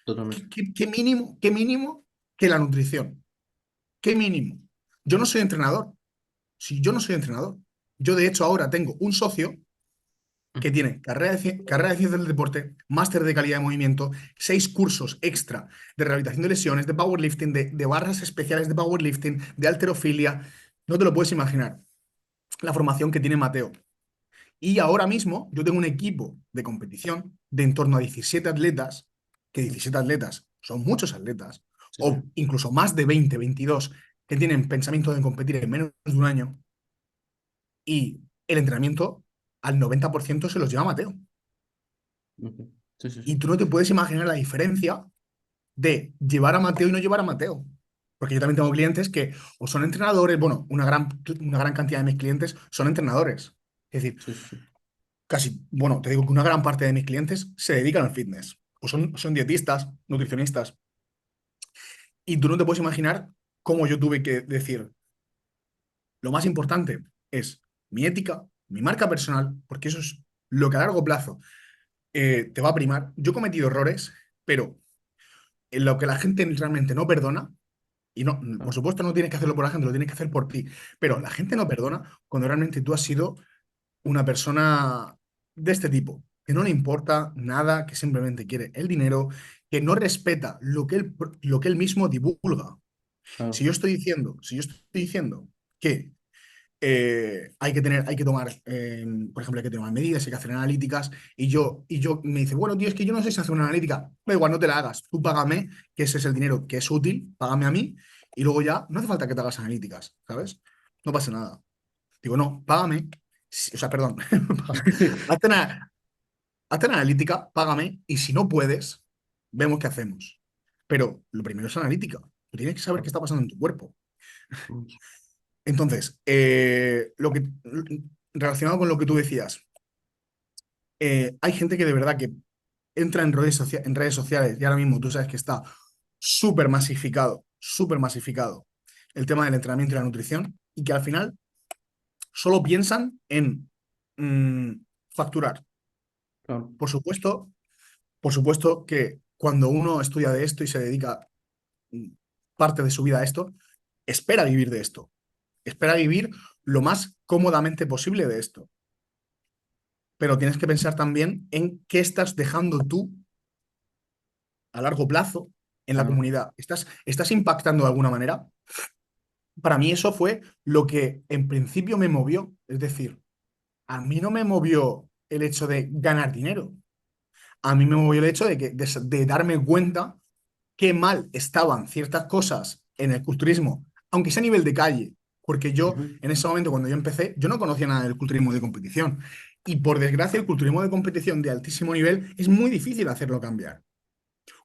totalmente. ¿Qué mínimo que la nutrición? ¿Qué mínimo? Yo no soy entrenador. Si yo no soy entrenador. Yo, de hecho, ahora tengo un socio que tiene carrera de ciencias del deporte, máster de calidad de movimiento, 6 cursos extra de rehabilitación de lesiones, de powerlifting, de barras especiales de powerlifting, de halterofilia. No te lo puedes imaginar la formación que tiene Mateo. Y ahora mismo yo tengo un equipo de competición de en torno a 17 atletas, que 17 atletas son muchos atletas, Sí, sí. o incluso más de 20, 22, que tienen pensamiento de competir en menos de un año, y el entrenamiento al 90% se los lleva Mateo. Ujú. Sí, sí, Y sí. tú no te puedes imaginar la diferencia de llevar a Mateo y no llevar a Mateo. Porque yo también tengo clientes que o son entrenadores, bueno, una gran cantidad de mis clientes son entrenadores. Es decir, Sí, sí, sí. casi, bueno, te digo que una gran parte de mis clientes se dedican al fitness. O son dietistas, nutricionistas. Y tú no te puedes imaginar cómo yo tuve que decir, lo más importante es mi ética, mi marca personal, porque eso es lo que a largo plazo te va a primar. Yo he cometido errores, pero en lo que la gente realmente no perdona, y no, por Claro, supuesto no tienes que hacerlo por la gente, lo tienes que hacer por ti, pero la gente no perdona cuando realmente tú has sido una persona de este tipo, que no le importa nada, que simplemente quiere el dinero, que no respeta lo que él mismo divulga. Si claro, yo estoy diciendo, si yo estoy diciendo que hay que tomar, por ejemplo, hay que tomar medidas, hay que hacer analíticas, y yo me dice, bueno, tío, es que yo no sé si hacer una analítica. Da igual, no te la hagas. Tú págame, que ese es el dinero que es útil, págame a mí, y luego ya no hace falta que te hagas analíticas, ¿sabes? No pasa nada. Digo, no, págame. O sea, perdón. Hazte una, hazte una analítica, págame, y si no puedes, vemos qué hacemos. Pero lo primero es analítica. Tú tienes que saber qué claro. está pasando en tu cuerpo. Mm. Entonces, relacionado con lo que tú decías, hay gente que de verdad que entra en redes sociales y ahora mismo tú sabes que está súper masificado el tema del entrenamiento y la nutrición y que al final solo piensan en mm, facturar. Claro, Por supuesto, por supuesto que cuando uno estudia de esto y se dedica mm, parte de su vida a esto, espera vivir de esto, espera vivir lo más cómodamente posible de esto. Pero tienes que pensar también en qué estás dejando tú a largo plazo en la claro, comunidad. ¿Estás impactando de alguna manera? Para mí eso fue lo que en principio me movió. Es decir, a mí no me movió el hecho de ganar dinero. A mí me movió el hecho de darme cuenta qué mal estaban ciertas cosas en el culturismo, aunque sea a nivel de calle. Porque yo, ujú, en ese momento, cuando yo empecé, yo no conocía nada del culturismo de competición. Y por desgracia, el culturismo de competición de altísimo nivel es muy difícil hacerlo cambiar.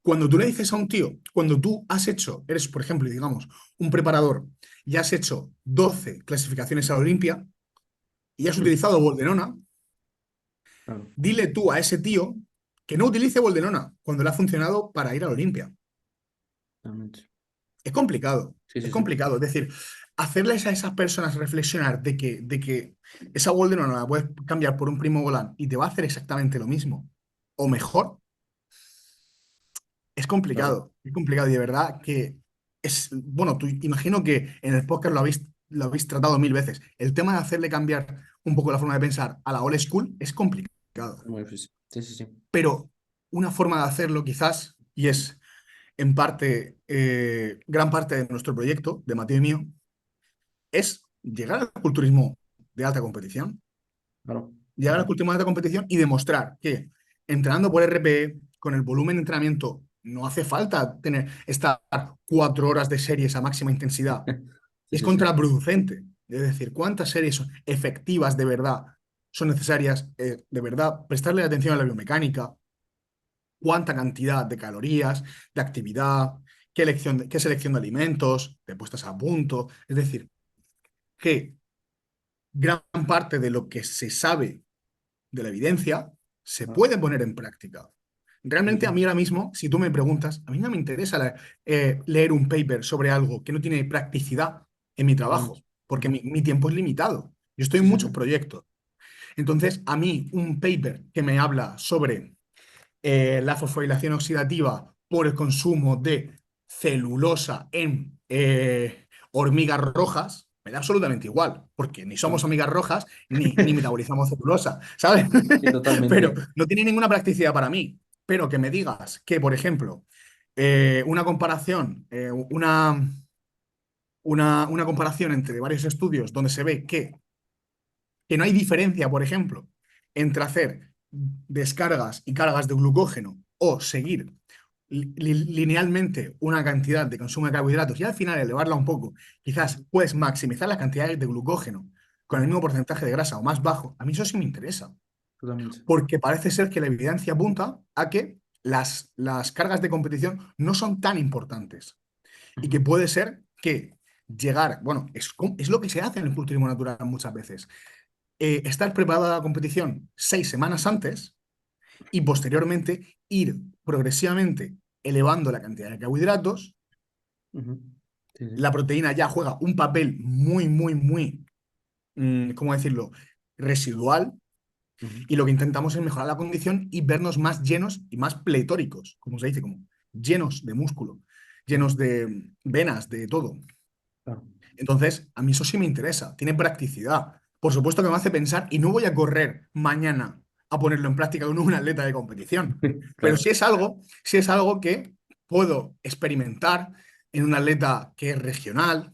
Cuando tú le dices a un tío, cuando tú has hecho, eres, por ejemplo, digamos, un preparador y has hecho 12 clasificaciones a la Olimpia y has mm, utilizado Boldenona, claro, dile tú a ese tío que no utilice Boldenona cuando le ha funcionado para ir a la Olimpia. totalmente. Es complicado, Sí, es sí, sí. complicado. Es decir, hacerles a esas personas reflexionar de que esa Boldenona la puedes cambiar por un Primo Volán y te va a hacer exactamente lo mismo o mejor. Claro, Es complicado y de verdad que bueno, tú imagino que en el podcast lo habéis tratado 1000 veces. El tema de hacerle cambiar un poco la forma de pensar a la old school es complicado, muy difícil. Sí, sí, sí. pero una forma de hacerlo quizás, y es en parte, gran parte de nuestro proyecto, de Mateo y mío, es llegar al culturismo de alta competición, Claro, llegar al culturismo de alta competición y demostrar que entrenando por RPE, con el volumen de entrenamiento, no hace falta estar 4 horas de series a máxima intensidad. sí, Es sí, sí. contraproducente. Es decir, ¿cuántas series efectivas de verdad son necesarias? De verdad, prestarle atención a la biomecánica, cuánta cantidad de calorías, de actividad, qué selección de alimentos, de puestas a punto. Es decir, que gran parte de lo que se sabe de la evidencia se Ah, puede poner en práctica. Realmente a ujú, mí ahora mismo, si tú me preguntas, a mí no me interesa leer un paper sobre algo que no tiene practicidad en mi totalmente. trabajo, porque Ujú. mi tiempo es limitado. Yo estoy en Sí, sí, sí. muchos proyectos. Entonces, a mí un paper que me habla sobre la fosforilación oxidativa por el consumo de celulosa en hormigas rojas, me da absolutamente igual, porque ni somos Claro. hormigas rojas ni metabolizamos celulosa, ¿sabes? Sí, Pero totalmente. no tiene ninguna practicidad para mí. Pero que me digas que, por ejemplo, una comparación, una comparación entre varios estudios donde se ve que no hay diferencia, por ejemplo, entre hacer descargas y cargas de glucógeno o seguir linealmente una cantidad de consumo de carbohidratos y al final elevarla un poco, quizás Ujú, puedes maximizar las cantidades de glucógeno con el ujú, mismo porcentaje de grasa o más bajo. A mí eso sí me interesa, totalmente. porque parece ser que la evidencia apunta a que las cargas de competición no son tan importantes y que Ujú, puede ser que llegar, bueno, es lo que se hace en el culturismo natural muchas veces, estar preparado a la competición 6 semanas antes y posteriormente ir progresivamente elevando la cantidad de carbohidratos. ujú. Sí, sí. La proteína ya juega un papel muy, muy, muy, ¿cómo decirlo?, residual. Ujú, Y lo que intentamos es mejorar la condición y vernos más llenos y más pletóricos, como se dice, como llenos de músculo, ujú. llenos de venas, de todo. Claro. Entonces, a mí eso sí me interesa, tiene practicidad. Por supuesto que me hace pensar y no voy a correr mañana a ponerlo en práctica con un atleta de competición. Pero Claro. sí es algo que puedo experimentar en un atleta que es regional,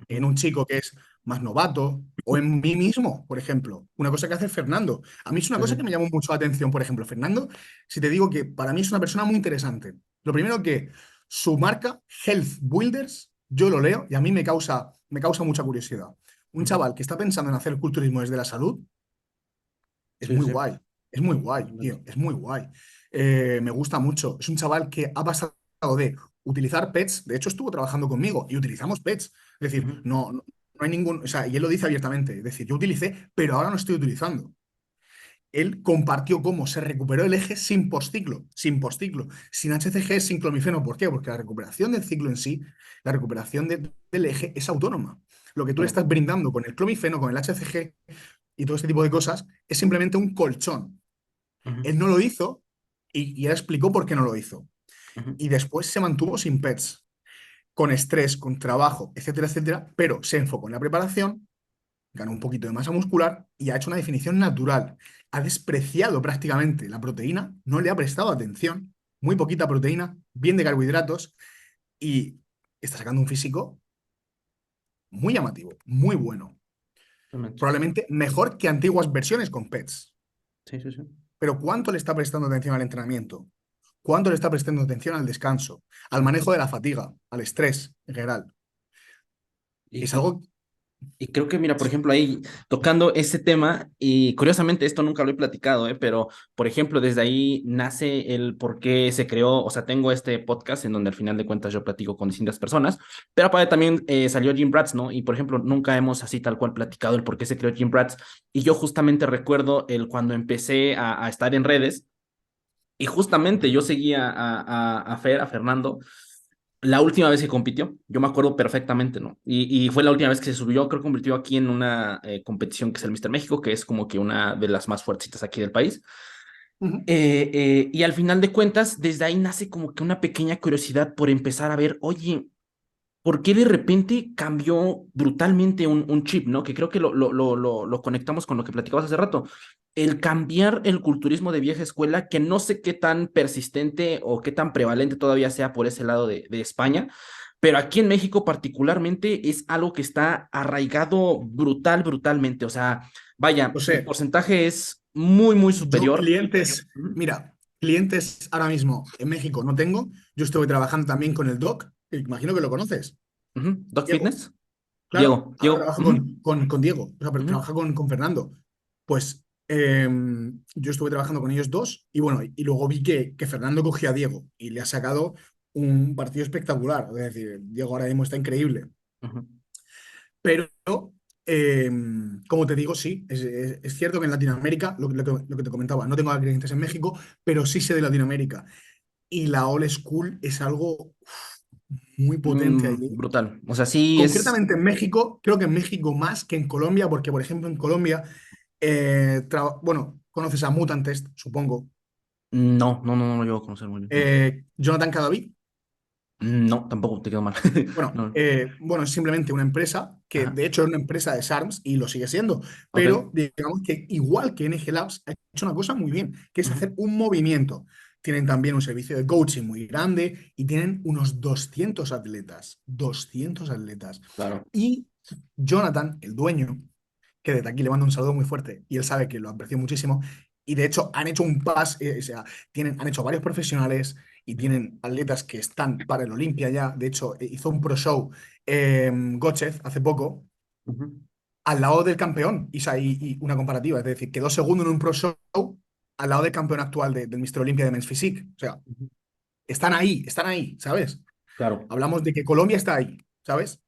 en Ujú, un chico que es más novato o en mí mismo, por ejemplo. Una cosa que hace Fernando. A mí es una sí, cosa sí. que me llamó mucho la atención, por ejemplo, Fernando, si te digo que para mí es una persona muy interesante. Lo primero que su marca, Health Builders, yo lo leo y a mí me causa mucha curiosidad. Un Ujú, chaval que está pensando en hacer culturismo desde la salud es sí, muy sí. guay. Es muy guay, Totalmente. tío. Es muy guay. Me gusta mucho. Es un chaval que ha pasado de utilizar pets. De hecho, estuvo trabajando conmigo y utilizamos pets. Es decir, Ujú, no hay ningún. O sea, y él lo dice abiertamente. Es decir, yo utilicé, pero ahora no estoy utilizando. Él compartió cómo se recuperó el eje sin postciclo, sin HCG, sin clomifeno. ¿Por qué? Porque la recuperación del ciclo en sí, la recuperación del eje es autónoma. Lo que tú le claro. estás brindando con el clomifeno, con el HCG y todo este tipo de cosas, es simplemente un colchón. Ujú, Él no lo hizo y él explicó por qué no lo hizo. ujú, Y después se mantuvo sin PETs, con estrés, con trabajo, etcétera, etcétera, pero se enfocó en la preparación, ganó un poquito de masa muscular y ha hecho una definición natural. Ha despreciado prácticamente la proteína, no le ha prestado atención, muy poquita proteína, bien de carbohidratos y está sacando un físico muy llamativo, muy bueno. totalmente. Probablemente mejor que antiguas versiones con PETs. Sí, sí, sí. Pero ¿cuánto le está prestando atención al entrenamiento? ¿Cuánto le está prestando atención al descanso, al Ujú. manejo de la fatiga, al estrés en general? Y, Es y, algo. y creo que, mira, por ejemplo, ahí tocando ese tema, y curiosamente esto nunca lo he platicado, pero, por ejemplo, desde ahí nace el por qué se creó, o sea, tengo este podcast en donde al final de cuentas yo platico con distintas personas, pero aparte también salió Jim Bratz, ¿no? Y, por ejemplo, nunca hemos así tal cual platicado el por qué se creó Jim Bratz, y yo justamente recuerdo el cuando empecé a estar en redes, y justamente yo seguía a Fernando, la última vez que compitió, yo me acuerdo perfectamente, ¿no? Y fue la última vez que se subió, creo que compitió aquí en una competición que es el Mister México, que es como que una de las más fuertes aquí del país. Ujú. Y al final de cuentas, desde ahí nace como que una pequeña curiosidad por empezar a ver, oye, ¿por qué de repente cambió brutalmente un chip, ¿no? Que creo que lo conectamos con lo que platicabas hace rato. El cambiar el culturismo de vieja escuela, que no sé qué tan persistente o qué tan prevalente todavía sea por ese lado de España, pero aquí en México particularmente es algo que está arraigado brutalmente. O sea, vaya, Lo el sé, porcentaje es muy yo superior. clientes, Ujú, mira, clientes ahora mismo en México no tengo. Yo estuve trabajando también con el Doc, que imagino que lo conoces, ujú. Doc Diego. Fitness, Claro, ahora Diego. trabajo Ujú, con Diego, o sea, pero ujú, trabaja con Fernando. Pues yo estuve trabajando con ellos dos y bueno, y luego vi que Fernando cogió a Diego y le ha sacado un partido espectacular. Es decir, Diego ahora mismo está increíble. Ujú. Pero, eh, como te digo, sí, es cierto que en Latinoamérica, lo que te comentaba, no tengo clientes en México, pero sí sé de Latinoamérica. Y la old school es algo muy potente allí. Brutal. O sea, sí es. Concretamente en México, creo que en México más que en Colombia, porque por ejemplo en Colombia, bueno, conoces a Mutant Test, supongo. No, no, no, no lo llevo a conocer muy bien. No. Jonathan Cadavid. No, tampoco te quedo mal. Bueno, No. bueno, es simplemente una empresa que Ajá. de hecho es una empresa de SARMS y lo sigue siendo, Ok. pero digamos que igual que NG Labs ha hecho una cosa muy bien, que es Ujú. hacer un movimiento. Tienen también un servicio de coaching muy grande y tienen unos 200 atletas, 200 atletas. Claro. Y Jonathan, el dueño, que desde aquí le mando un saludo muy fuerte y él sabe que lo aprecio muchísimo. Y de hecho han hecho un pas, o sea, han hecho varios profesionales y tienen atletas que están para el Olimpia ya. De hecho, hizo un pro show Gochev hace poco Ujú. al lado del campeón y una comparativa. Es decir, quedó segundo en un pro show al lado del campeón actual del Mister Olympia de Men's Physique. O sea, Ujú. están ahí, ¿sabes? Claro. Hablamos de que Colombia está ahí, ¿sabes?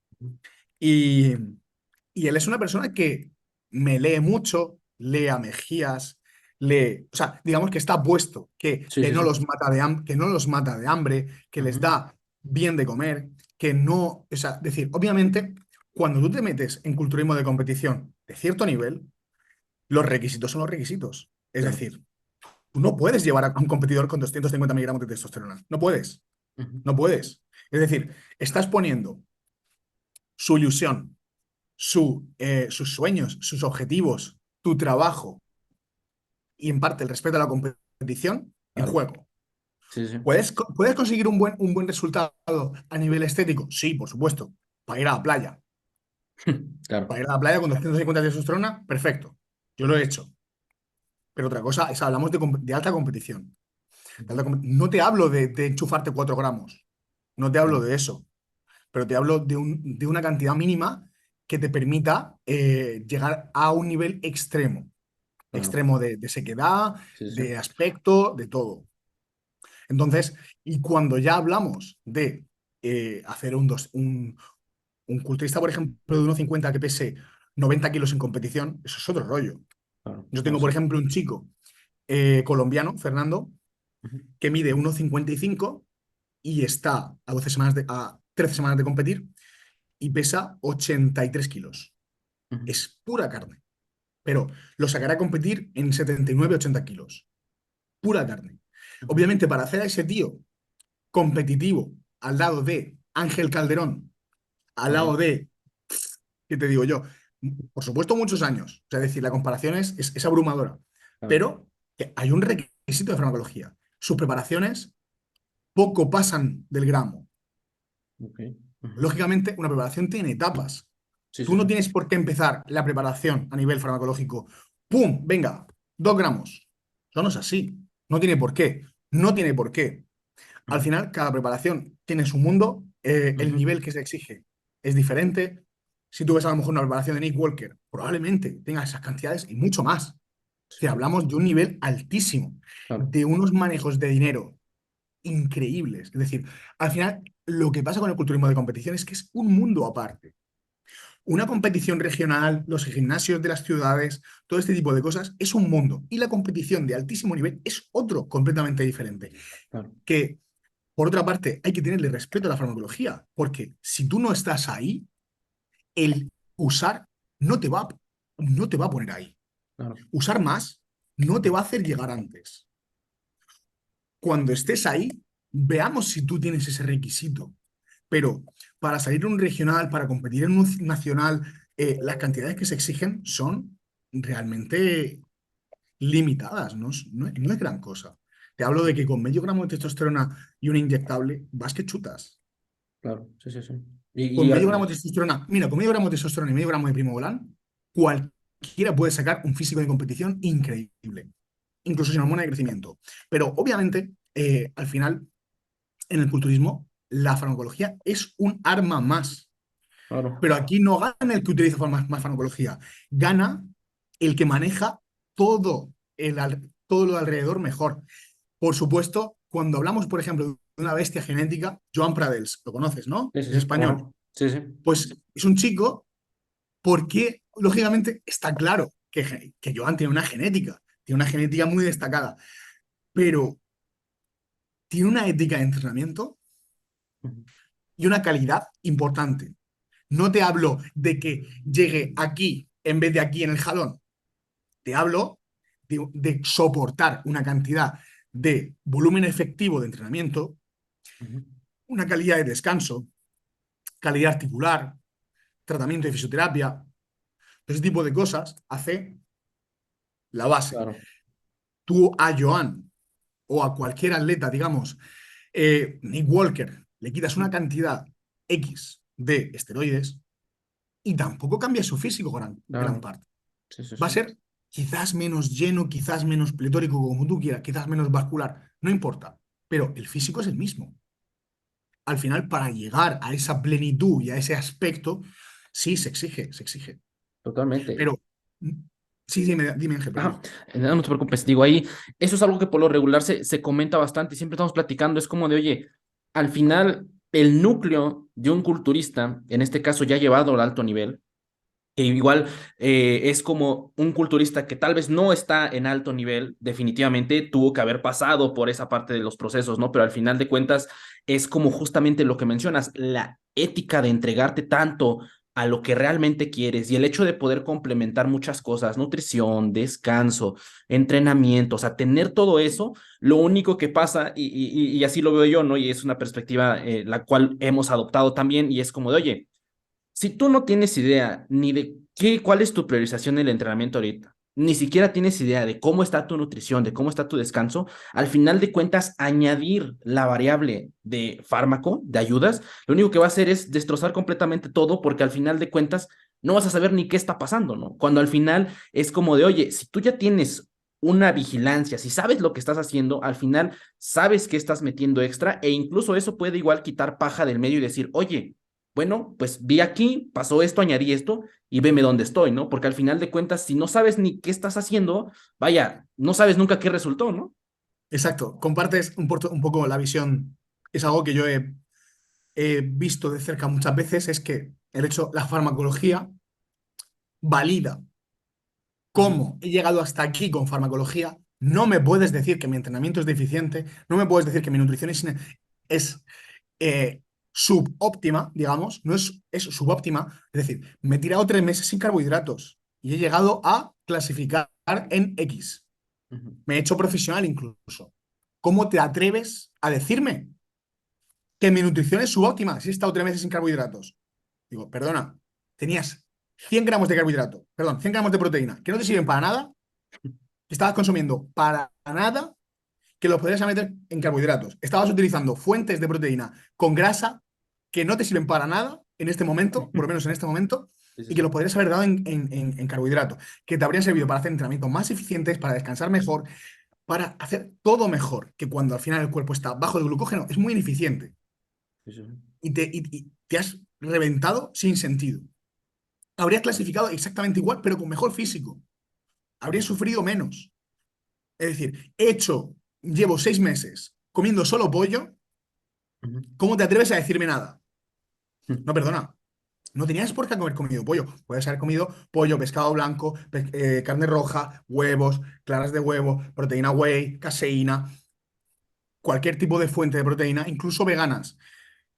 Y, y él es una persona que me lee mucho, lee a Mejías, o sea, digamos que está puesto, Sí, que sí, no sí. los mata que no los mata de hambre, que les Ujú. da bien de comer, que no, o sea, decir, obviamente, cuando tú te metes en culturismo de competición de cierto nivel, los requisitos son los requisitos. Es Claro. decir, tú no puedes llevar a un competidor con 250 miligramos de testosterona. No puedes, Ujú. no puedes. Es decir, estás poniendo su ilusión, sus sueños, sus objetivos, tu trabajo y en parte el respeto a la competición en Claro. juego. Sí, sí. ¿Puedes conseguir un buen resultado a nivel estético? Sí, por supuesto. Para ir a la playa. Claro. Para ir a la playa con 250 de testosterona, perfecto. Yo lo he hecho. Pero otra cosa es, hablamos de alta competición. Ujú. No te hablo de enchufarte 4 gramos. No te hablo Claro. de eso. Pero te hablo de una cantidad mínima que te permita llegar a un nivel extremo. Claro. Extremo de sequedad, Sí, sí. de aspecto, de todo. Entonces, y cuando ya hablamos de hacer un culturista, por ejemplo, de 1,50 que pese 90 kilos en competición, eso es otro rollo. Claro. Yo No, tengo, por sí. ejemplo, un chico colombiano, Fernando, Ujú. que mide 1,55 y está a 13 semanas de competir y pesa 83 kilos. Ujú. Es pura carne, pero lo sacará a competir en 79-80 kilos. Pura carne. Ujú. Obviamente, para hacer a ese tío competitivo al lado de Ángel Calderón, al Ok. lado de, ¿qué te digo yo? Por supuesto, muchos años. O sea, es decir, la comparación es abrumadora. Claro. Pero que hay un requisito de farmacología. Sus preparaciones poco pasan del gramo. Ok. Ujú. Lógicamente, una preparación tiene etapas. Sí, Tú sí, no sí. tienes por qué empezar la preparación a nivel farmacológico. ¡Pum! Venga, 2 gramos. Eso no es así. No tiene por qué. No tiene por qué. Al Ujú. final, cada preparación tiene su mundo, el Ujú. nivel que se exige es diferente. Si tú ves a lo mejor una preparación de Nick Walker, probablemente tenga esas cantidades y mucho más. Sí, Que hablamos de un nivel altísimo, claro. de unos manejos de dinero increíbles. Es decir, al final, lo que pasa con el culturismo de competición es que es un mundo aparte. Una competición regional, los gimnasios de las ciudades, todo este tipo de cosas es un mundo. Y la competición de altísimo nivel es otro completamente diferente. Claro. Que por otra parte, hay que tenerle respeto a la farmacología, porque si tú no estás ahí, el usar no te va, no te va a poner ahí. Claro. Usar más no te va a hacer llegar antes. Cuando estés ahí, veamos si tú tienes ese requisito. Pero para salir en un regional, para competir en un nacional, las cantidades que se exigen son realmente limitadas, no es gran cosa. Te hablo de que con medio gramo de testosterona y un inyectable, vas que chutas. Claro. Sí, sí, sí. Con medio gramo de testosterona, mira, con medio gramo de testosterona y medio gramo de primobolan, cualquiera puede sacar un físico de competición increíble, incluso sin hormona de crecimiento. Pero obviamente, al final, en el culturismo, la farmacología es un arma más. Claro. Pero aquí no gana el que utiliza más farmacología, gana el que maneja todo, todo lo alrededor mejor. Por supuesto, cuando hablamos, por ejemplo, de una bestia genética, Joan Pradels, lo conoces, ¿no? Sí, sí, Es sí, cómo español. no. Sí, sí. Pues es un chico porque, lógicamente, está claro que Joan tiene una genética muy destacada, pero tiene una ética de entrenamiento Ujú, y una calidad importante. No te hablo de que llegue aquí en vez de aquí en el jalón. Te hablo de soportar una cantidad de volumen efectivo de entrenamiento, ujú. una calidad de descanso, calidad articular, tratamiento de fisioterapia, ese tipo de cosas hace la base. Claro, Tú a Joan o a cualquier atleta, digamos, Nick Walker, le quitas una cantidad X de esteroides y tampoco cambia su físico gran claro. parte. Sí, sí, Va a sí. ser quizás menos lleno, quizás menos pletórico, como tú quieras, quizás menos vascular, no importa, pero el físico es el mismo. Al final, para llegar a esa plenitud y a ese aspecto, sí, se exige. Totalmente. Pero, sí, dime, Ángel, Ajá, perdona. no te preocupes, digo ahí, eso es algo que por lo regular se comenta bastante, siempre estamos platicando, es como de, oye, al final el núcleo de un culturista, en este caso ya llevado al alto nivel, que igual es como un culturista que tal vez no está en alto nivel, definitivamente tuvo que haber pasado por esa parte de los procesos, ¿no? Pero al final de cuentas es como justamente lo que mencionas, la ética de entregarte tanto a lo que realmente quieres y el hecho de poder complementar muchas cosas, nutrición, descanso, entrenamiento, o sea, tener todo eso, lo único que pasa, y así lo veo yo, ¿no? Y es una perspectiva la cual hemos adoptado también, y es como de, oye, si tú no tienes idea ni de cuál es tu priorización en el entrenamiento ahorita, ni siquiera tienes idea de cómo está tu nutrición, de cómo está tu descanso, al final de cuentas, añadir la variable de fármaco, de ayudas, lo único que va a hacer es destrozar completamente todo porque al final de cuentas no vas a saber ni qué está pasando, ¿no? Cuando al final es como de, oye, si tú ya tienes una vigilancia, si sabes lo que estás haciendo, al final sabes que estás metiendo extra e incluso eso puede igual quitar paja del medio y decir, oye, bueno, pues vi aquí, pasó esto, añadí esto y veme dónde estoy, ¿no? Porque al final de cuentas, si no sabes ni qué estás haciendo, vaya, no sabes nunca qué resultó, ¿no? Exacto, compartes un poco la visión. Es algo que yo he visto de cerca muchas veces, es que la farmacología valida Ujú, cómo he llegado hasta aquí con farmacología. No me puedes decir que mi entrenamiento es deficiente, no me puedes decir que mi nutrición es subóptima, digamos, no es subóptima. Es decir, me he tirado 3 meses sin carbohidratos y he llegado a clasificar en X. ujú, Me he hecho profesional incluso. ¿Cómo te atreves a decirme que mi nutrición es subóptima si he estado 3 meses sin carbohidratos? Digo, perdona, tenías 100 gramos de carbohidrato, perdón, 100 gramos de proteína, que no te sirven para nada, que estabas consumiendo para nada, que los podrías meter en carbohidratos. Estabas utilizando fuentes de proteína con grasa que no te sirven para nada en este momento, por lo menos en este momento, sí, sí, y que sí. los podrías haber dado en carbohidratos, que te habrían servido para hacer entrenamientos más eficientes, para descansar mejor, para hacer todo mejor, que cuando al final el cuerpo está bajo de glucógeno es muy ineficiente Sí, sí, y te has reventado sin sentido. Habrías clasificado exactamente igual, pero con mejor físico. Habrías ujú, sufrido menos. Es decir, llevo 6 meses comiendo solo pollo. ujú, ¿Cómo te atreves a decirme nada? ujú. No, perdona. No tenías por qué haber comido pollo. Puedes haber comido pollo, pescado blanco, carne roja, huevos, claras de huevo, proteína whey, caseína, cualquier tipo de fuente de proteína, incluso veganas.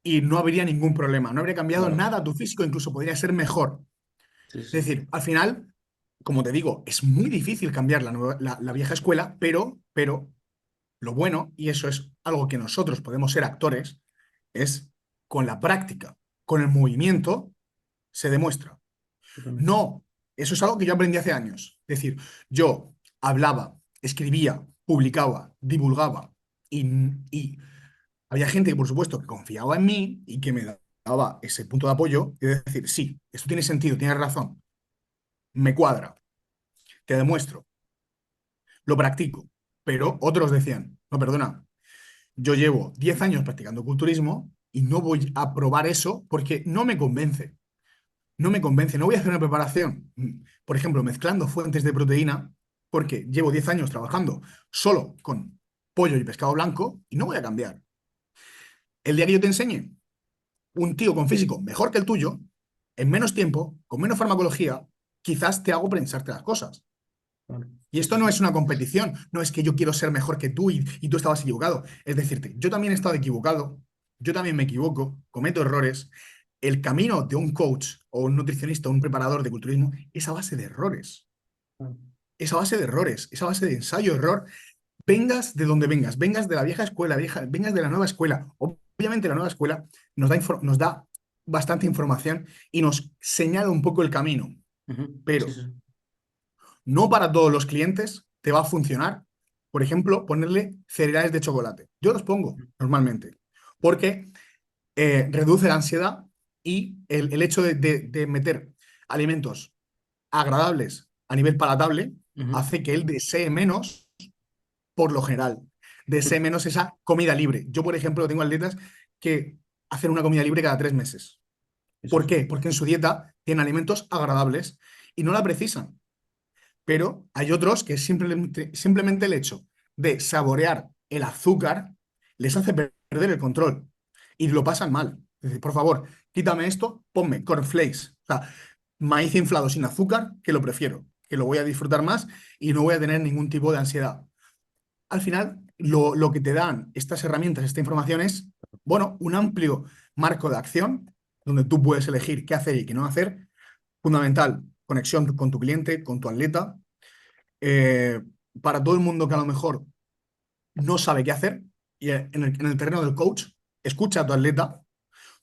Y no habría ningún problema. No habría cambiado Claro, nada a tu físico, incluso podría ser mejor. sí, Es sí, decir, al final, como te digo, es muy difícil cambiar la vieja escuela, pero lo bueno, y eso es algo que nosotros podemos ser actores, es con la práctica, con el movimiento, se demuestra. totalmente. No, eso es algo que yo aprendí hace años. Es decir, yo hablaba, escribía, publicaba, divulgaba y había gente que, por supuesto, que confiaba en mí y que me daba ese punto de apoyo y de decir, sí, esto tiene sentido, tienes razón, me cuadra, te demuestro, lo practico. Pero otros decían, no, perdona, yo llevo 10 años practicando culturismo y no voy a probar eso porque no me convence. No me convence, no voy a hacer una preparación, por ejemplo, mezclando fuentes de proteína, porque llevo 10 años trabajando solo con pollo y pescado blanco y no voy a cambiar. El día que yo te enseñe un tío con físico mejor que el tuyo, en menos tiempo, con menos farmacología, quizás te hago pensarte las cosas. Claro. Y Sí, esto sí, no sí. es una competición, no es que yo quiero ser mejor que tú y tú estabas equivocado. Es decirte, yo también he estado equivocado, yo también me equivoco, cometo errores. El camino de un coach o un nutricionista o un preparador de culturismo es a base de errores, Claro. es a base de errores, es a base de ensayo-error. Vengas de donde vengas, vengas de la vieja escuela, vengas de la nueva escuela. Obviamente la nueva escuela nos da bastante información y nos señala un poco el camino, Ujú. Sí, pero sí, sí. no para todos los clientes te va a funcionar, por ejemplo, ponerle cereales de chocolate. Yo los pongo normalmente, porque reduce la ansiedad y el hecho de meter alimentos agradables a nivel palatable Ujú. hace que él desee menos por lo general. Desee menos esa comida libre. Yo, por ejemplo, tengo atletas que hacen una comida libre cada 3 meses. Sí, sí, ¿Por sí. qué? Porque en su dieta tienen alimentos agradables y no la precisan. Pero hay otros que simplemente el hecho de saborear el azúcar les hace perder el control y lo pasan mal. Es decir, por favor, quítame esto, ponme cornflakes, o sea, maíz inflado sin azúcar, que lo prefiero, que lo voy a disfrutar más y no voy a tener ningún tipo de ansiedad. Al final, lo que te dan estas herramientas, esta información es, bueno, un amplio marco de acción donde tú puedes elegir qué hacer y qué no hacer. Fundamental, conexión con tu cliente, con tu atleta, eh, para todo el mundo que a lo mejor no sabe qué hacer, y en el terreno del coach, escucha a tu atleta,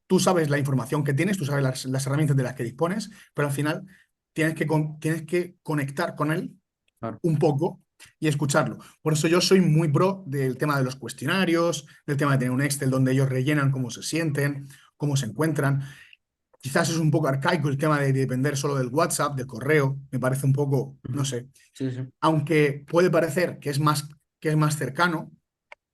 tú sabes la información que tienes, tú sabes las herramientas de las que dispones, pero al final tienes que conectar con él Claro. un poco y escucharlo. Por eso yo soy muy pro del tema de los cuestionarios, del tema de tener un Excel donde ellos rellenan cómo se sienten, cómo se encuentran. Quizás es un poco arcaico el tema de depender solo del WhatsApp, del correo, me parece un poco, no Ujú. sé, Sí, sí. aunque puede parecer que es más cercano,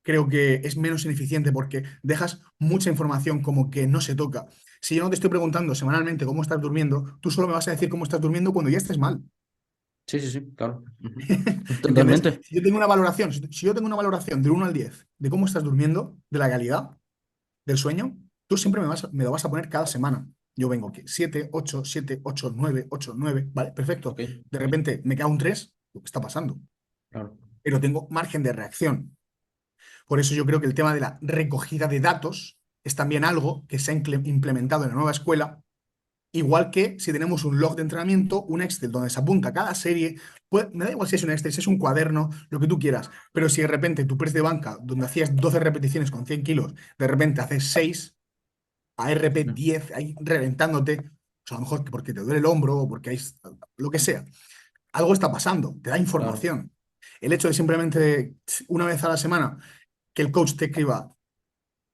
creo que es menos ineficiente porque dejas mucha información como que no se toca. Si yo no te estoy preguntando semanalmente cómo estás durmiendo, tú solo me vas a decir cómo estás durmiendo cuando ya estés mal. Sí, sí, sí, claro. Ujú. ¿Entiendes? Totalmente. Si yo tengo una valoración del 1 al 10 de cómo estás durmiendo, de la calidad del sueño, tú siempre me lo vas a poner cada semana. Yo vengo que 7, 8, 7, 8, 9, 8, 9, vale, perfecto. Ok, De repente me cae un 3, ¿qué está pasando? claro. Pero tengo margen de reacción. Por eso yo creo que el tema de la recogida de datos es también algo que se ha implementado en la nueva escuela, igual que si tenemos un log de entrenamiento, un Excel donde se apunta cada serie, pues, me da igual si es un Excel, si es un cuaderno, lo que tú quieras, pero si de repente tu press de banca, donde hacías 12 repeticiones con 100 kilos, de repente haces 6, ARP Sí, 10, ahí reventándote, o sea, a lo mejor porque te duele el hombro o porque hay lo que sea, algo está pasando, te da claro. información. El hecho de simplemente una vez a la semana que el coach te escriba,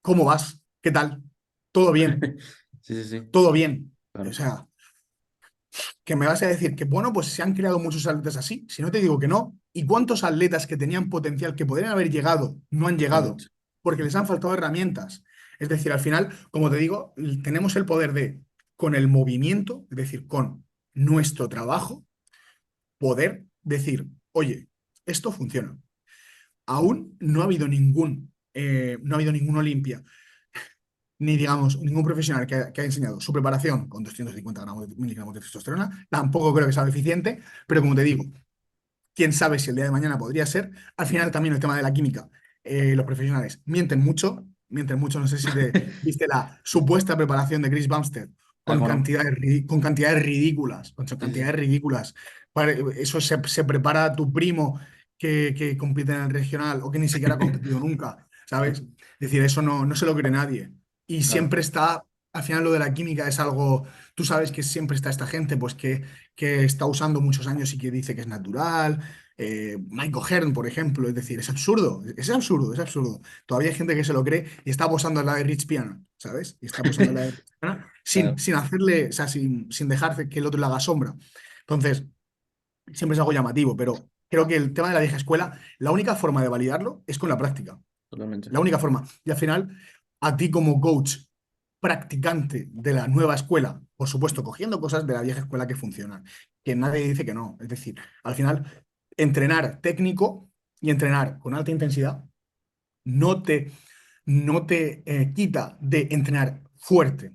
¿cómo vas? ¿Qué tal? ¿Todo bien? Sí, sí, sí, ¿Todo bien? O claro. sea, que me vas a decir que, bueno, pues se han creado muchos atletas así. Si no te digo que no. ¿Y cuántos atletas que tenían potencial, que podrían haber llegado, no han llegado? Totalmente. Porque les han faltado herramientas. Es decir, al final, como te digo, tenemos el poder de, con el movimiento, es decir, con nuestro trabajo, poder decir, oye, esto funciona. Aún no ha habido ningún Olimpia ni digamos ningún profesional que haya enseñado su preparación con 250 miligramos de testosterona, tampoco creo que sea eficiente, pero como te digo, quién sabe si el día de mañana podría ser. Al final también el tema de la química, los profesionales mienten mucho, no sé si te viste la supuesta preparación de Chris Bumstead Ah, con ¿cómo no? cantidades ridículas, con Sí, sí, cantidades ridículas. Eso se prepara tu primo que compite en el regional o que ni siquiera ha competido nunca, ¿sabes? Es decir, eso no se lo cree nadie. Y claro. siempre está, al final lo de la química es algo, tú sabes que siempre está esta gente pues que está usando muchos años y que dice que es natural. Michael Hearn, por ejemplo, es decir, es absurdo, es absurdo, es absurdo. Todavía hay gente que se lo cree y está posando en la de Rich Piana, ¿sabes? Y está posando en la de Rich Piana Claro, sin hacerle, o sea, sin dejar que el otro le haga sombra. Entonces, siempre es algo llamativo, pero creo que el tema de la vieja escuela, la única forma de validarlo es con la práctica. totalmente. La única forma. Y al final, a ti como coach practicante de la nueva escuela, por supuesto, cogiendo cosas de la vieja escuela que funcionan, que nadie dice que no. Es decir, al final, entrenar técnico y entrenar con alta intensidad no te no te quita de entrenar fuerte,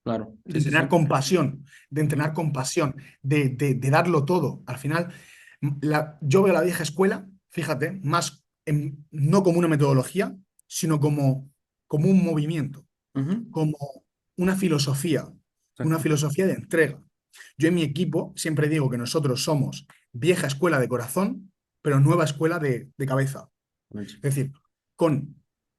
Claro, de sí, sí, sí. entrenar con pasión, de entrenar con pasión, de darlo todo. Al final, yo veo la vieja escuela, fíjate, más no como una metodología, sino como un movimiento, Ujú, como una exacto. filosofía de entrega. Yo en mi equipo siempre digo que nosotros somos vieja escuela de corazón, pero nueva escuela de cabeza. Buenísimo. Es decir, con,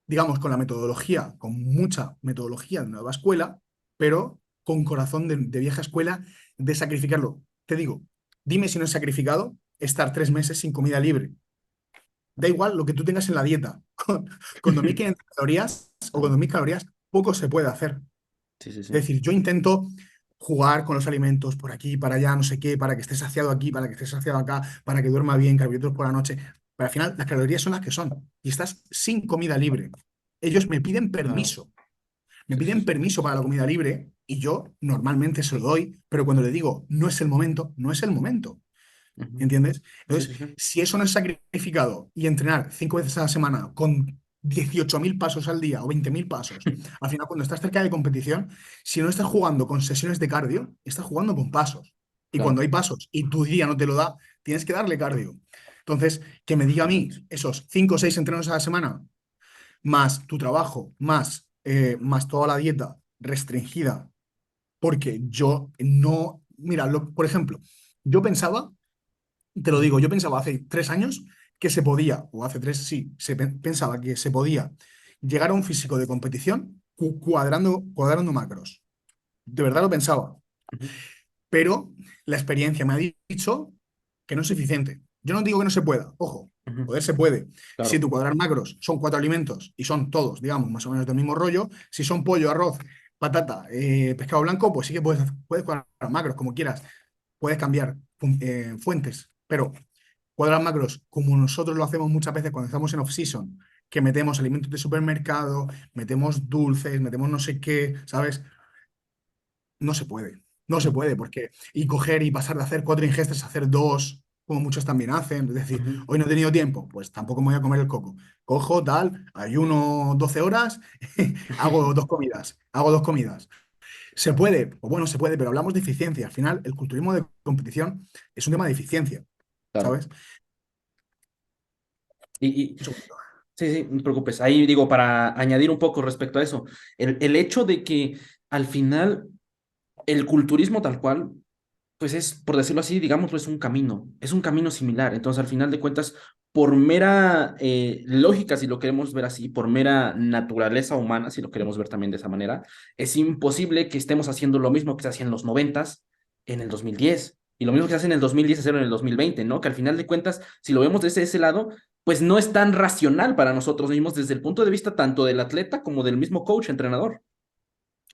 digamos, con la metodología, con mucha metodología de nueva escuela, pero con corazón de vieja escuela, de sacrificarlo. Te digo, dime si no es sacrificado estar 3 meses sin comida libre. Da igual lo que tú tengas en la dieta. Con 2.500 calorías o con Claro. 2.000 calorías, poco se puede hacer. Sí, sí, sí. Es decir, yo intento jugar con los alimentos por aquí, para allá, no sé qué, para que esté saciado aquí, para que esté saciado acá, para que duerma bien, carbohidratos por la noche. Pero al final las calorías son las que son y estás sin comida libre. Ellos Claro. me Sí, sí, piden sí. permiso para la comida libre y yo normalmente se lo doy, pero cuando le digo no es el momento, no es el momento. Ujú. ¿Entiendes? Sí, Entonces, sí, sí. si eso no es sacrificado y entrenar 5 veces a la semana con 18.000 pasos al día o 20.000 pasos, al final cuando estás cerca de competición, si no estás jugando con sesiones de cardio, estás jugando con pasos. Y cuando Claro. hay pasos y tu día no te lo da, tienes que darle cardio. Entonces, que me diga a mí Buenísimo. esos 5 o 6 entrenos a la semana, más tu trabajo, más toda la dieta restringida, porque yo no, mira, por ejemplo, yo pensaba te lo digo, yo pensaba hace 3 años que se podía, o hace tres, sí, pensaba que se podía llegar a un físico de competición cuadrando macros. De verdad lo pensaba. Ujú, Pero la experiencia me ha dicho que no es suficiente. Yo no digo que no se pueda, ojo, ujú. poder se puede. Si Claro. tu cuadrar macros son 4 alimentos y son todos, digamos, más o menos del mismo rollo, si son pollo, arroz, patata, pescado blanco, pues sí que puedes cuadrar macros como quieras. Puedes cambiar fuentes, pero cuadrar macros, como nosotros lo hacemos muchas veces cuando estamos en off-season, que metemos alimentos de supermercado, metemos dulces, metemos no sé qué, ¿sabes? No se puede. No se Ujú, puede, porque y coger y pasar de hacer 4 ingestas a hacer dos, como muchos también hacen. Es decir, ujú. hoy no he tenido tiempo, pues tampoco me voy a comer el coco. Cojo tal, ayuno 12 horas, hago dos comidas. ¿Se puede? O bueno, se puede, pero hablamos de eficiencia. Al final, el culturismo de competición es un tema de eficiencia, Claro. ¿sabes? Y, Un segundo. sí, sí, no te preocupes. Ahí digo, para añadir un poco respecto a eso, el hecho de que al final el culturismo tal cual, pues es, por decirlo así, digámoslo, es un camino similar. Entonces, al final de cuentas, por mera lógica, si lo queremos ver así, por mera naturaleza humana, si lo queremos ver también de esa manera, es imposible que estemos haciendo lo mismo que se hacía en los noventas en el 2010. Y lo mismo que se hace en el 2010 hacerlo en el 2020, ¿no? Que al final de cuentas, si lo vemos desde ese lado, pues no es tan racional para nosotros mismos desde el punto de vista tanto del atleta como del mismo coach, entrenador.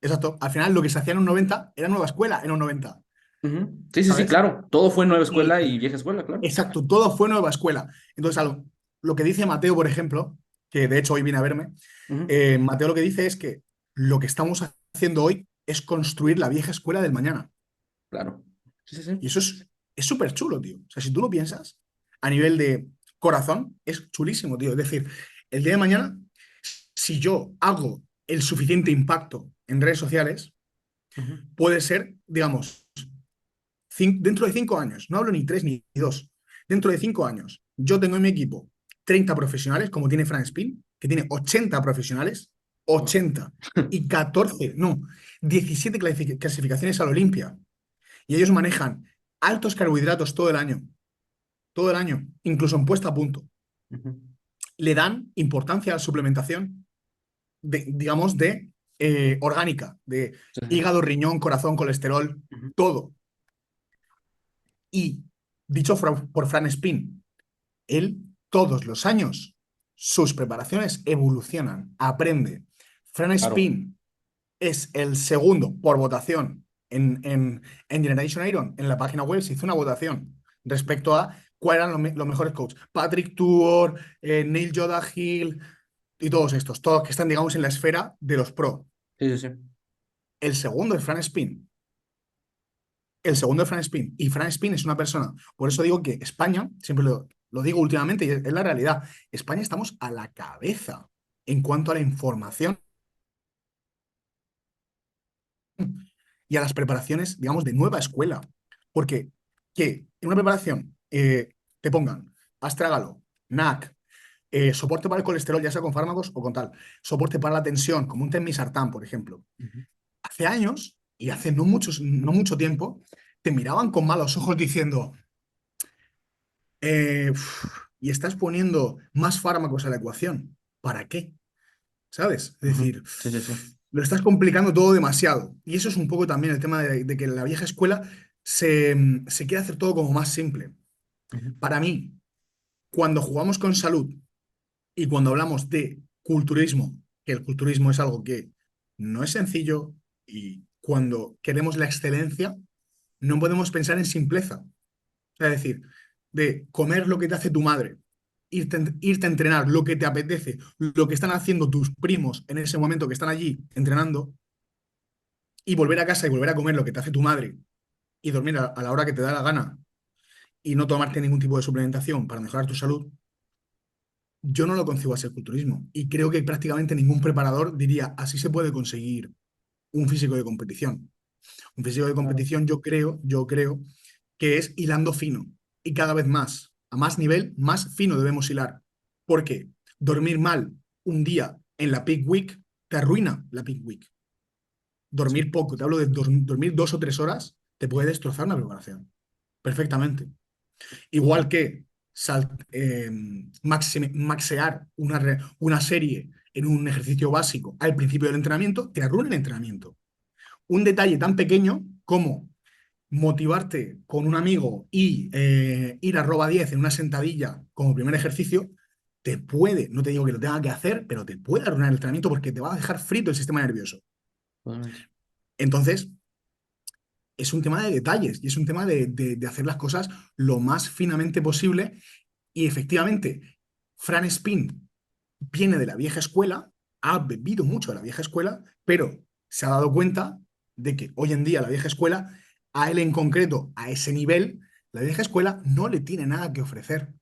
Exacto. Al final, lo que se hacía en un 90 era nueva escuela en un 90, Ujú. Sí, sí, sí, ¿sabes? claro. Todo fue nueva Y escuela y vieja escuela, claro. exacto, todo fue nueva escuela. Entonces, lo que dice Mateo, por ejemplo, que de hecho hoy viene a verme, Ujú. Mateo lo que dice es que lo que estamos haciendo hoy es construir la vieja escuela del mañana. Claro. Sí, sí, Y sí. eso es súper chulo, tío. O sea, si tú lo piensas a nivel de corazón, es chulísimo, tío. Es decir, el día de mañana, si yo hago el suficiente impacto en redes sociales, Ujú. puede ser, digamos, dentro de 5 años, no hablo ni tres ni dos, dentro de 5 años, yo tengo en mi equipo 30 profesionales, como tiene Fran Spin, que tiene 80 profesionales, Wow. 80 y 14, no, 17 clasificaciones a la Olimpia. Y ellos manejan altos carbohidratos todo el año, incluso en puesta a punto. Ujú. Le dan importancia a la suplementación, digamos, de orgánica, de Sí, sí. hígado, riñón, corazón, colesterol, Ujú. todo. Y dicho por Fran Spin, él todos los años sus preparaciones evolucionan, aprende. Fran Claro. Spin es el segundo por votación en Generation Iron. En la página web se hizo una votación respecto a cuáles eran los mejores coaches. Patrick Tuor, Neil Yoda Hill y todos estos, todos que están, digamos, en la esfera de los pro. Sí, sí, sí. El segundo es Fran Spin. El segundo es Fran Spin. Y Fran Spin es una persona. Por eso digo que España, siempre lo digo últimamente, y es la realidad. España estamos a la cabeza en cuanto a la información y a las preparaciones, digamos, de nueva escuela. Porque que en una preparación te pongan astrágalo, NAC, soporte para el colesterol, ya sea con fármacos o con tal, soporte para la tensión, como un telmisartán, por ejemplo. Ujú, Hace años, y hace no mucho tiempo, te miraban con malos ojos diciendo, y estás poniendo más fármacos a la ecuación. ¿Para qué? ¿Sabes? Es ujú. decir, Sí, sí, sí. lo estás complicando todo demasiado. Y eso es un poco también el tema de que en la vieja escuela se quiere hacer todo como más simple. Ujú, Para mí, cuando jugamos con salud y cuando hablamos de culturismo, que el culturismo es algo que no es sencillo y cuando queremos la excelencia, no podemos pensar en simpleza. Es decir, de comer lo que te hace tu madre, irte a entrenar lo que te apetece, lo que están haciendo tus primos en ese momento que están allí entrenando, y volver a casa y volver a comer lo que te hace tu madre y dormir a la hora que te da la gana y no tomarte ningún tipo de suplementación para mejorar tu salud, yo no lo concibo así el culturismo. Y creo que prácticamente ningún preparador diría, así se puede conseguir un físico de competición. Un físico de claro. competición yo creo que es hilando fino y cada vez más, a más nivel, más fino debemos hilar. Porque dormir mal un día en la peak week te arruina la peak week. Sí. Dormir poco, te hablo de dormir 2 o 3 horas, te puede destrozar una preparación. Perfectamente. Igual que maxear una serie en un ejercicio básico al principio del entrenamiento, te arruina el entrenamiento. Un detalle tan pequeño como motivarte con un amigo y ir a @10 en una sentadilla como primer ejercicio, te puede, no te digo que lo tenga que hacer, pero te puede arruinar el entrenamiento porque te va a dejar frito el sistema nervioso. Totalmente. Entonces, es un tema de detalles y es un tema de hacer las cosas lo más finamente posible. Y efectivamente, Fran Spin viene de la vieja escuela, ha bebido mucho de la vieja escuela, pero se ha dado cuenta de que hoy en día la vieja escuela, a él en concreto, a ese nivel, la vieja escuela no le tiene nada que ofrecer,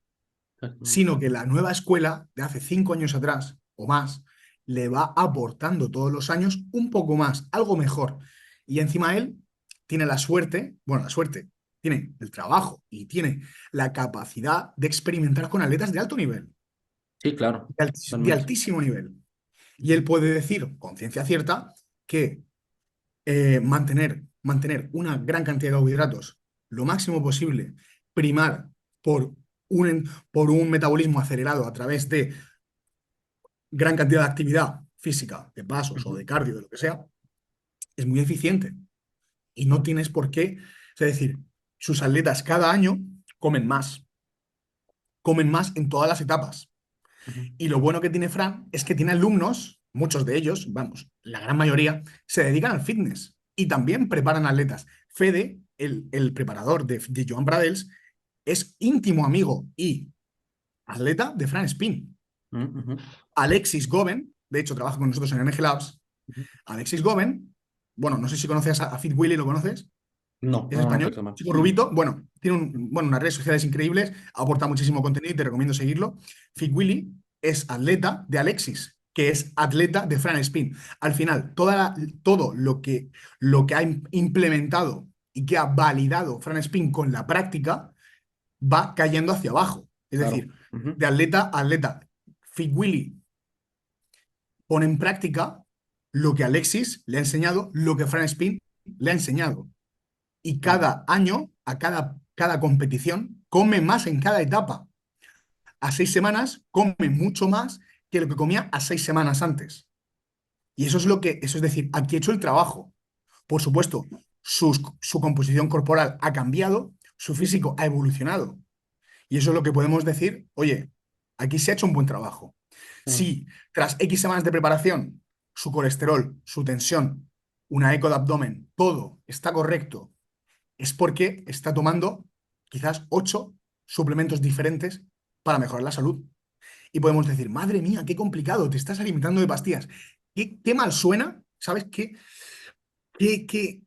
Exactamente. sino que la nueva escuela de hace 5 años atrás o más le va aportando todos los años un poco más, algo mejor. Y encima él tiene la suerte, bueno, la suerte, tiene el trabajo y tiene la capacidad de experimentar con atletas de alto nivel, Sí, claro. de Totalmente. altísimo nivel. Y Ujú, él puede decir con ciencia cierta que mantener una gran cantidad de carbohidratos lo máximo posible, primar por por un metabolismo acelerado a través de gran cantidad de actividad física, de pasos o ujú, de cardio, de lo que sea, es muy eficiente. Y no tienes por qué, es decir, sus atletas cada año comen más en todas las etapas. ujú. Y lo bueno que tiene Fran es que tiene alumnos, muchos de ellos, vamos, la gran mayoría, se dedican al fitness y también preparan atletas. Fede, el preparador de Joan Bradels, es íntimo amigo y atleta de Fran Spin. Ujú, Alexis Goben, de hecho, trabaja con nosotros en NG Labs. ujú. Alexis Goben, bueno, no sé si conoces a Fit Willy, ¿lo conoces? No, Es no, no, español, Petra Mar. chico rubito. Bueno, tiene unas redes sociales increíbles, aporta muchísimo contenido y te recomiendo seguirlo. Fit Willy es atleta de Alexis, que es atleta de Fran Spin. Al final, todo lo que ha implementado y que ha validado Fran Spin con la práctica va cayendo hacia abajo. Es Claro. decir, Ujú, de atleta a atleta. Fit Willy pone en práctica lo que Alexis le ha enseñado, lo que Fran Spin le ha enseñado. Y claro. cada año, a cada competición, come más en cada etapa. A 6 semanas come mucho más que lo que comía a 6 semanas antes. Y eso es decir, aquí he hecho el trabajo. Por supuesto, su composición corporal ha cambiado, su físico ha evolucionado. Y eso es lo que podemos decir, oye, aquí se ha hecho un buen trabajo. Claro. Si tras X semanas de preparación, su colesterol, su tensión, una eco de abdomen, todo está correcto, es porque está tomando quizás 8 suplementos diferentes para mejorar la salud. Y podemos decir, madre mía, qué complicado, te estás alimentando de pastillas. ¿Qué mal suena? ¿Sabes qué, qué,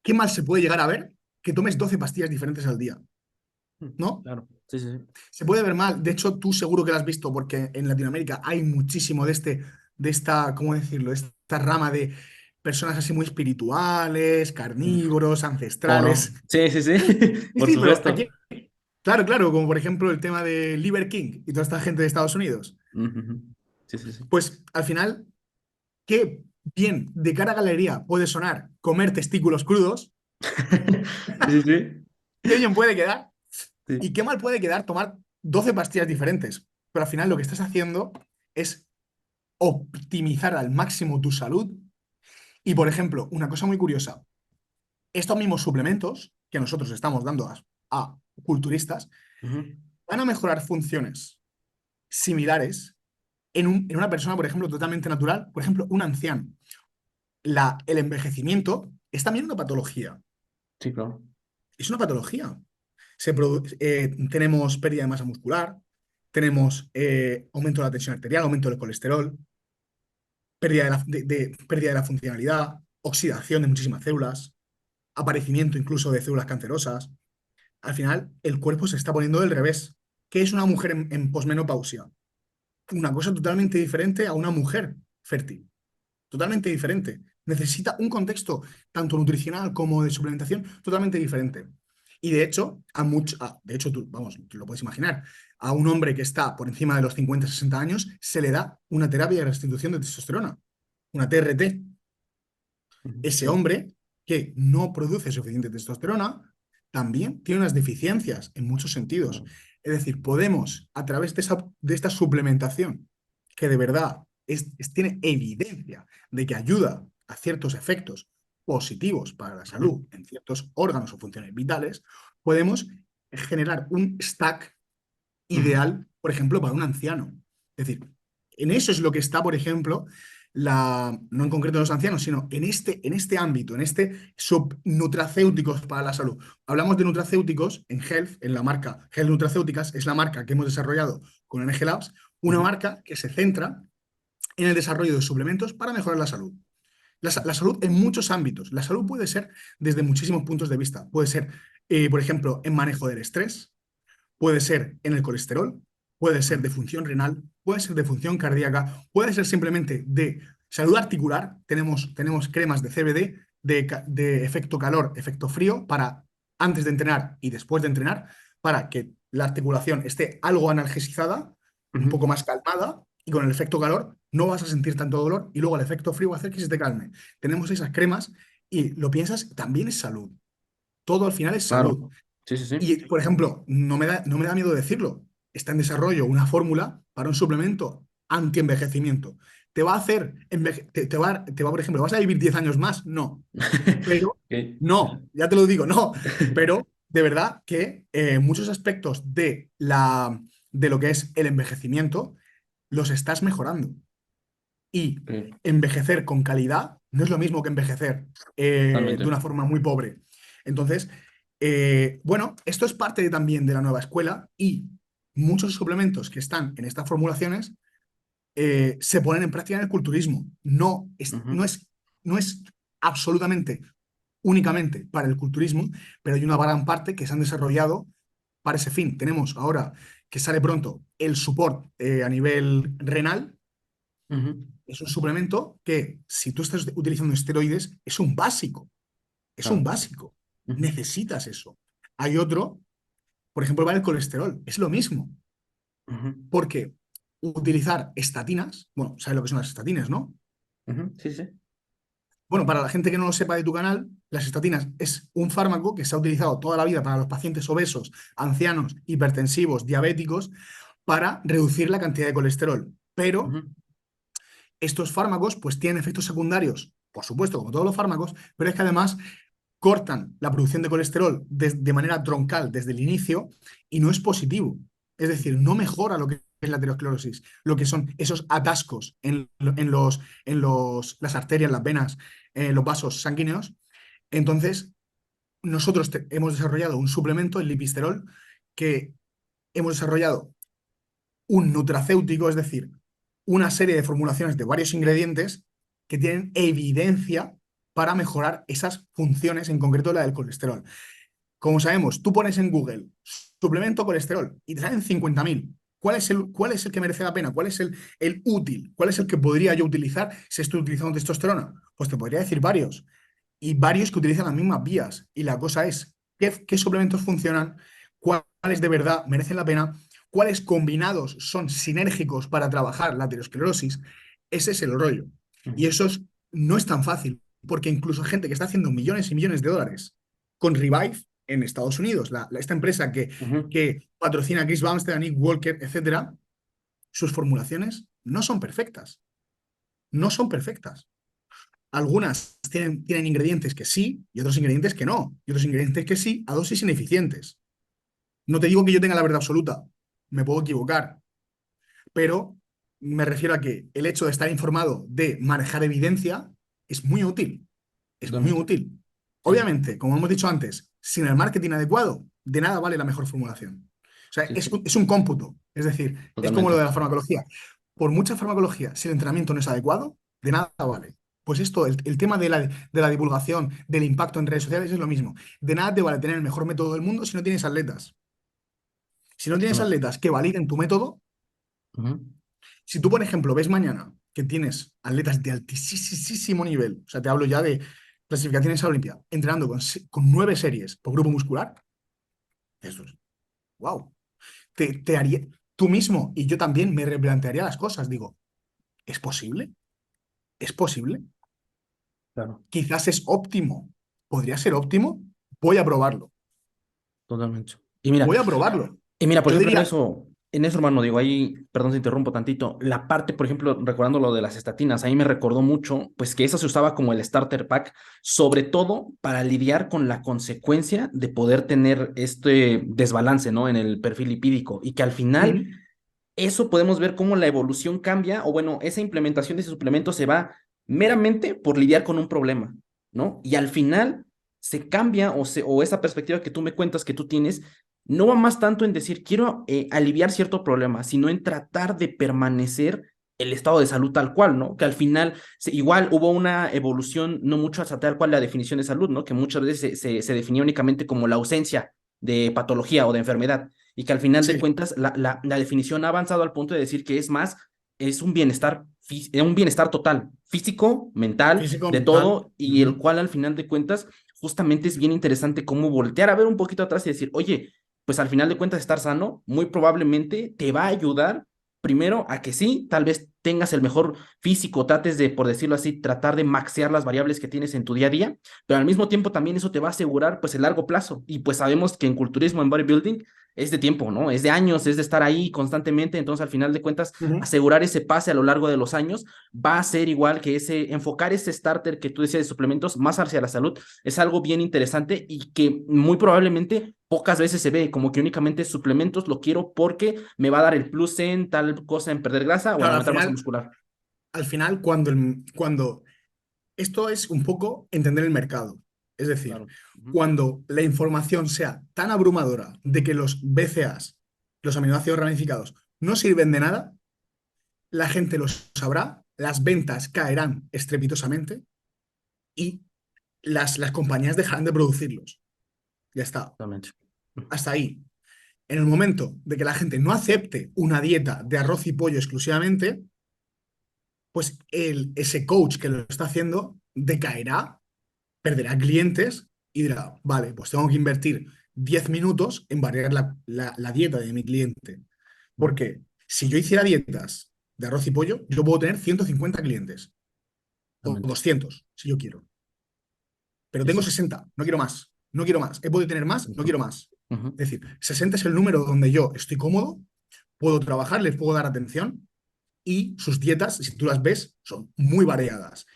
qué mal se puede llegar a ver que tomes 12 pastillas diferentes al día? ¿No? Claro. Sí, sí, sí. Se puede ver mal. De hecho, tú seguro que lo has visto porque en Latinoamérica hay muchísimo de este. de esta, ¿cómo decirlo? Esta rama de personas así muy espirituales, Uf, carnívoros, ¿cómo no? ancestrales. Sí, sí, sí, Sí, por sí, pero supuesto. aquí, claro, claro, como por ejemplo el tema de Liver King y toda esta gente de Estados Unidos. Ujú. Sí, sí, sí. Pues al final, qué bien de cara a galería puede sonar comer testículos crudos, Sí, sí, sí. qué bien puede quedar y Sí. qué mal puede quedar tomar 12 pastillas diferentes. Pero al final lo que estás haciendo es optimizar al máximo tu salud. Y por ejemplo, una cosa muy curiosa, estos mismos suplementos que nosotros estamos dando a culturistas Ujú. van a mejorar funciones similares en una persona, por ejemplo, totalmente natural, por ejemplo, un anciano. El envejecimiento es también una patología. Sí, claro. Es una patología. Tenemos pérdida de masa muscular, tenemos aumento de la tensión arterial, aumento del colesterol, pérdida de la funcionalidad, oxidación de muchísimas células, aparecimiento incluso de células cancerosas. Al final, el cuerpo se está poniendo del revés. ¿Qué es una mujer en posmenopausia? Una cosa totalmente diferente a una mujer fértil. Totalmente diferente. Necesita un contexto tanto nutricional como de suplementación totalmente diferente. Y de hecho, de hecho tú, vamos, tú lo puedes imaginar, a un hombre que está por encima de los 50 60 años se le da una terapia de restitución de testosterona, una TRT. Ujú. Ese Sí. hombre que no produce suficiente testosterona también tiene unas deficiencias en muchos sentidos. Es decir, podemos, a través de esta suplementación, que de verdad tiene evidencia de que ayuda a ciertos efectos positivos para la Ujú. salud en ciertos órganos o funciones vitales, podemos generar un stack Ujú. ideal, por ejemplo, para un anciano. Es decir, en eso es lo que está, por ejemplo, no en concreto en los ancianos, sino en este ámbito, en este subnutracéuticos para la salud. Hablamos de nutracéuticos en Health, en la marca Health Nutracéuticas, es la marca que hemos desarrollado con NG Labs, una Ujú. marca que se centra en el desarrollo de suplementos para mejorar la salud. La salud en muchos ámbitos. La salud puede ser desde muchísimos puntos de vista. Puede ser, por ejemplo, en manejo del estrés, puede ser en el colesterol, puede ser de función renal, puede ser de función cardíaca, puede ser simplemente de salud articular. Tenemos cremas de CBD de efecto calor, efecto frío, para antes de entrenar y después de entrenar, para que la articulación esté algo analgesizada, un Ujú. poco más calmada, y con el efecto calor no vas a sentir tanto dolor y luego el efecto frío va a hacer que se te calme. Tenemos esas cremas y lo piensas, también es salud. Todo al final es Claro. salud. Sí, sí, sí. Y, por ejemplo, no me da miedo decirlo, está en desarrollo una fórmula para un suplemento anti-envejecimiento. ¿Te va a hacer, por ejemplo, vas a vivir 10 años más? No, pero, Ok. no, ya te lo digo, no, pero de verdad que muchos aspectos de lo que es el envejecimiento los estás mejorando. Y Ok. envejecer con calidad no es lo mismo que envejecer de Totalmente. una forma muy pobre. Entonces, bueno, esto es parte también de la nueva escuela y muchos suplementos que están en estas formulaciones se ponen en práctica en el culturismo. No es, Ujú. no es, no es absolutamente únicamente para el culturismo, pero hay una gran parte que se han desarrollado para ese fin. Tenemos ahora que sale pronto el support a nivel renal. Ujú. Es un suplemento que, si tú estás utilizando esteroides, es un básico. Es un Claro. básico. Ujú. Necesitas eso. Hay otro, por ejemplo, para el colesterol. Es lo mismo. Ujú. Porque utilizar estatinas, bueno, ¿sabes lo que son las estatinas, no? Ujú. Sí, sí. Bueno, para la gente que no lo sepa de tu canal, las estatinas es un fármaco que se ha utilizado toda la vida para los pacientes obesos, ancianos, hipertensivos, diabéticos, para reducir la cantidad de colesterol. Pero Ujú. estos fármacos pues tienen efectos secundarios, por supuesto, como todos los fármacos, pero es que además cortan la producción de colesterol de manera troncal desde el inicio y no es positivo. Es decir, no mejora lo que es la aterosclerosis, lo que son esos atascos las arterias, las venas, los vasos sanguíneos. Entonces, nosotros hemos desarrollado un suplemento, el lipisterol, que hemos desarrollado un nutracéutico, es decir, una serie de formulaciones de varios ingredientes que tienen evidencia para mejorar esas funciones, en concreto la del colesterol. Como sabemos, tú pones en Google suplemento colesterol y te salen 50.000. cuál es el que merece la pena? ¿Cuál es el útil? ¿Cuál es el que podría yo utilizar si estoy utilizando testosterona? Pues te podría decir varios. Y varios que utilizan las mismas vías. Y la cosa es, ¿qué suplementos funcionan? ¿Cuáles de verdad merecen la pena? ¿Cuáles combinados son sinérgicos para trabajar la aterosclerosis? Ese es el rollo. Y Ujú, eso no es tan fácil, porque incluso gente que está haciendo millones y millones de dólares con Revive en Estados Unidos, esta empresa ujú. que patrocina a Chris Bumstead, a Nick Walker, etcétera, sus formulaciones no son perfectas. No son perfectas. Algunas tienen ingredientes que sí y otros ingredientes que no. Y otros ingredientes que sí a dosis ineficientes. No te digo que yo tenga la verdad absoluta, me puedo equivocar, pero me refiero a que el hecho de estar informado, de manejar evidencia, es muy útil. Es muy Totalmente. útil. Sí, Obviamente, como hemos dicho antes, sin el marketing adecuado, de nada vale la mejor formulación. O sea, sí, es, sí, es un cómputo. Es decir, es como lo totalmente. de la farmacología. Por mucha farmacología, si el entrenamiento no es adecuado, de nada vale. Pues esto, el tema de la divulgación, del impacto en redes sociales es lo mismo. De nada te vale tener el mejor método del mundo si no tienes atletas. Si no tienes No, atletas que validen tu método, ujú, si tú, por ejemplo, ves mañana que tienes atletas de altísimo nivel, o sea, te hablo ya de clasificaciones a Olimpia, entrenando con 9 series por grupo muscular, eso es, wow. Te haría, tú mismo y yo también me replantearía las cosas. Digo, ¿es posible? ¿Es posible? claro, Quizás es óptimo. ¿Podría ser óptimo? Voy a probarlo. totalmente. Y mira, Voy a probarlo. Por Yo ejemplo, diría, en eso, hermano, digo, ahí, perdón, te interrumpo tantito, la parte, por ejemplo, recordando lo de las estatinas, ahí me recordó mucho, pues que esa se usaba como el starter pack, sobre todo para lidiar con la consecuencia de poder tener este desbalance, ¿no? En el perfil lipídico y que al final ujú, eso podemos ver cómo la evolución cambia, o bueno, esa implementación de ese suplemento se va meramente por lidiar con un problema, ¿no? Y al final se cambia o esa perspectiva que tú me cuentas que tú tienes, no va más tanto en decir quiero aliviar cierto problema, sino en tratar de permanecer el estado de salud tal cual, ¿no? Que al final igual hubo una evolución no mucho hasta tal cual la definición de salud, ¿no? Que muchas veces se definía únicamente como la ausencia de patología o de enfermedad y que al final de sí, cuentas la definición ha avanzado al punto de decir que es más, es un bienestar total, físico, mental, físico, de mental. todo, y el Ujú, cual al final de cuentas justamente es bien interesante cómo voltear a ver un poquito atrás y decir, oye, pues al final de cuentas estar sano muy probablemente te va a ayudar primero a que sí, tal vez tengas el mejor físico, trates de, por decirlo así, tratar de maxear las variables que tienes en tu día a día, pero al mismo tiempo también eso te va a asegurar pues el largo plazo. Y pues sabemos que en culturismo, en bodybuilding, es de tiempo, ¿no? Es de años, es de estar ahí constantemente, entonces al final de cuentas, ujú. asegurar ese pase a lo largo de los años va a ser igual que enfocar ese starter que tú decías de suplementos más hacia la salud, es algo bien interesante y que muy probablemente pocas veces se ve, como que únicamente suplementos lo quiero porque me va a dar el plus en tal cosa en perder grasa o en Claro, aumentar masa muscular. al final cuando esto es un poco entender el mercado. Es decir, Claro. Ujú. cuando la información sea tan abrumadora de que los BCAAs, los aminoácidos ramificados, no sirven de nada, la gente lo sabrá, las ventas caerán estrepitosamente y las compañías dejarán de producirlos. Ya está. Totalmente. Hasta ahí. En el momento de que la gente no acepte una dieta de arroz y pollo exclusivamente, pues ese coach que lo está haciendo decaerá, perderá clientes y dirá, vale, pues tengo que invertir 10 minutos en variar la dieta de mi cliente. Ujú. Porque si yo hiciera dietas de arroz y pollo, yo puedo tener 150 clientes o Totalmente. 200 si yo quiero. Pero Sí, tengo sí. 60, no quiero más, no quiero más. He podido tener más, no quiero más. Ujú. Es decir, 60 es el número donde yo estoy cómodo, puedo trabajar, les puedo dar atención y sus dietas, si tú las ves, son muy variadas.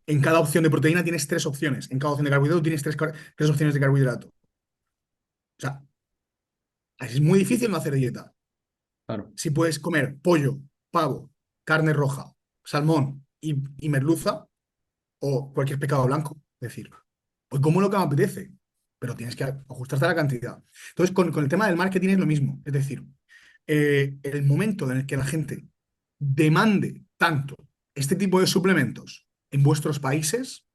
En cada opción de proteína tienes 3 opciones. En cada opción de carbohidrato tienes tres opciones de carbohidrato. O sea, es muy difícil no hacer dieta. Claro. Si puedes comer pollo, pavo, carne roja, salmón y merluza o cualquier pescado blanco, es decir, pues como lo que me apetece, pero tienes que ajustarte a la cantidad. Entonces, con el tema del marketing es lo mismo. Es decir, el momento en el que la gente demande tanto este tipo de suplementos en vuestros países,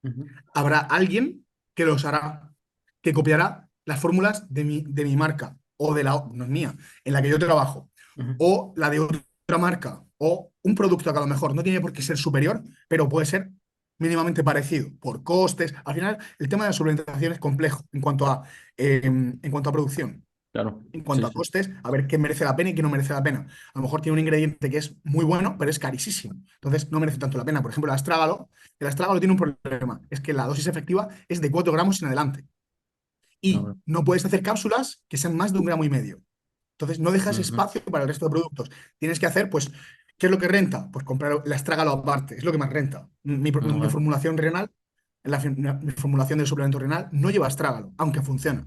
Ujú. habrá alguien que los hará, que copiará las fórmulas de mi marca o de no es mía, en la que yo trabajo. Ujú. o la de otra marca, o un producto que a lo mejor no tiene por qué ser superior, pero puede ser mínimamente parecido por costes. Al final, el tema de la suplementación es complejo en cuanto a producción. Claro, En sí, cuanto a sí, costes, a ver qué merece la pena y qué no merece la pena. A lo mejor tiene un ingrediente que es muy bueno, pero es carísimo. Entonces no merece tanto la pena. Por ejemplo, el astrágalo tiene un problema. Es que la dosis efectiva es de 4 gramos en adelante. a Y ver, no puedes hacer cápsulas que sean más de 1,5 gramos. Entonces no dejas ujú, espacio para el resto de productos. Tienes que hacer, pues, ¿qué es lo que renta? Pues comprar el astrágalo aparte. Es lo que más renta. a Mi ver, formulación renal, mi formulación del suplemento renal no lleva astrágalo, aunque funciona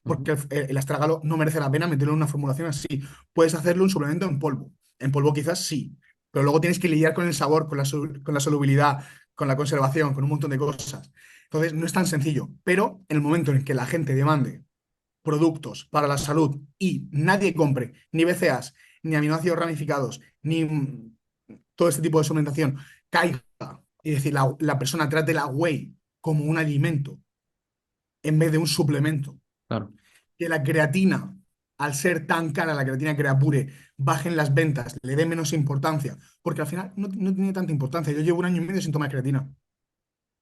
ujú, porque el astrágalo no merece la pena meterlo en una formulación así. Puedes hacerlo un suplemento en polvo. En polvo quizás sí, pero luego tienes que lidiar con el sabor, con la solubilidad, con la conservación, con un montón de cosas. Entonces no es tan sencillo, pero en el momento en que la gente demande productos para la salud y nadie compre ni BCAAs, ni aminoácidos ramificados, ni todo este tipo de suplementación, caiga y decir, la persona trate la whey como un alimento en vez de un suplemento, claro, que la creatina, al ser tan cara la creatina Creapure, bajen las ventas, le dé menos importancia, porque al final no tiene tanta importancia. Yo llevo 1 año y medio sin tomar creatina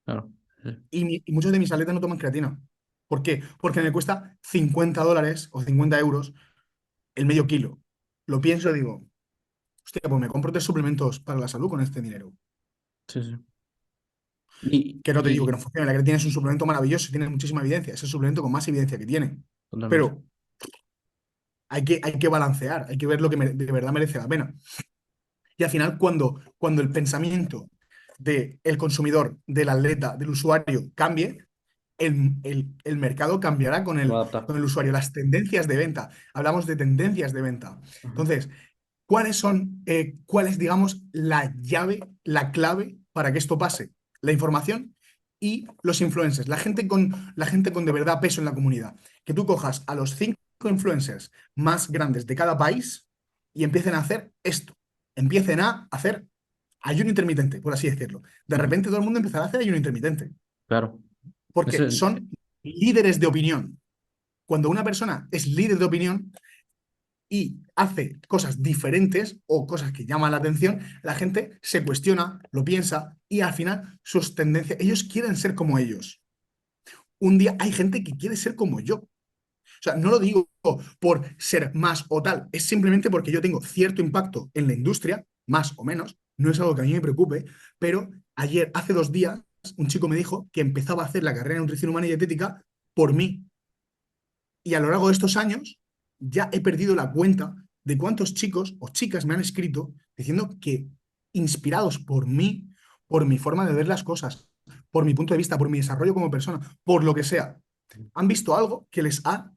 claro, sí, y muchos de mis atletas no toman creatina. ¿Por qué? Porque me cuesta $50 o 50 euros el medio kilo. Lo pienso y digo, hostia, pues me compro 3 suplementos para la salud con este dinero. sí, sí. Y, Que no te digo que y no funcione, la creatina es un suplemento maravilloso y tiene muchísima evidencia, es el suplemento con más evidencia que tiene. totalmente. Pero hay que balancear, hay que ver lo que de verdad merece la pena. Y al final, cuando el pensamiento del consumidor, del atleta, del usuario cambie, el mercado cambiará con Se va a el, adaptar. con el usuario. Las tendencias de venta. Hablamos de tendencias de venta. Ujú, Entonces, cuál es, digamos, la llave, la clave para que esto pase? La información y los influencers, la gente con de verdad peso en la comunidad. Que tú cojas a los 5 influencers más grandes de cada país y empiecen a hacer esto. Empiecen a hacer ayuno intermitente, por así decirlo. De ujú, repente todo el mundo empezará a hacer ayuno intermitente, claro. porque Ese, son líderes de opinión. Cuando una persona es líder de opinión, y hace cosas diferentes o cosas que llaman la atención, la gente se cuestiona, lo piensa y al final sus tendencias, ellos quieren ser como ellos. Un día hay gente que quiere ser como yo. O sea, no lo digo por ser más o tal, es simplemente porque yo tengo cierto impacto en la industria, más o menos, no es algo que a mí me preocupe, pero hace 2 días, un chico me dijo que empezaba a hacer la carrera de nutrición humana y dietética por mí. Y a lo largo de estos años ya he perdido la cuenta de cuántos chicos o chicas me han escrito diciendo que inspirados por mí, por mi forma de ver las cosas, por mi punto de vista, por mi desarrollo como persona, por lo que sea, han visto algo que les ha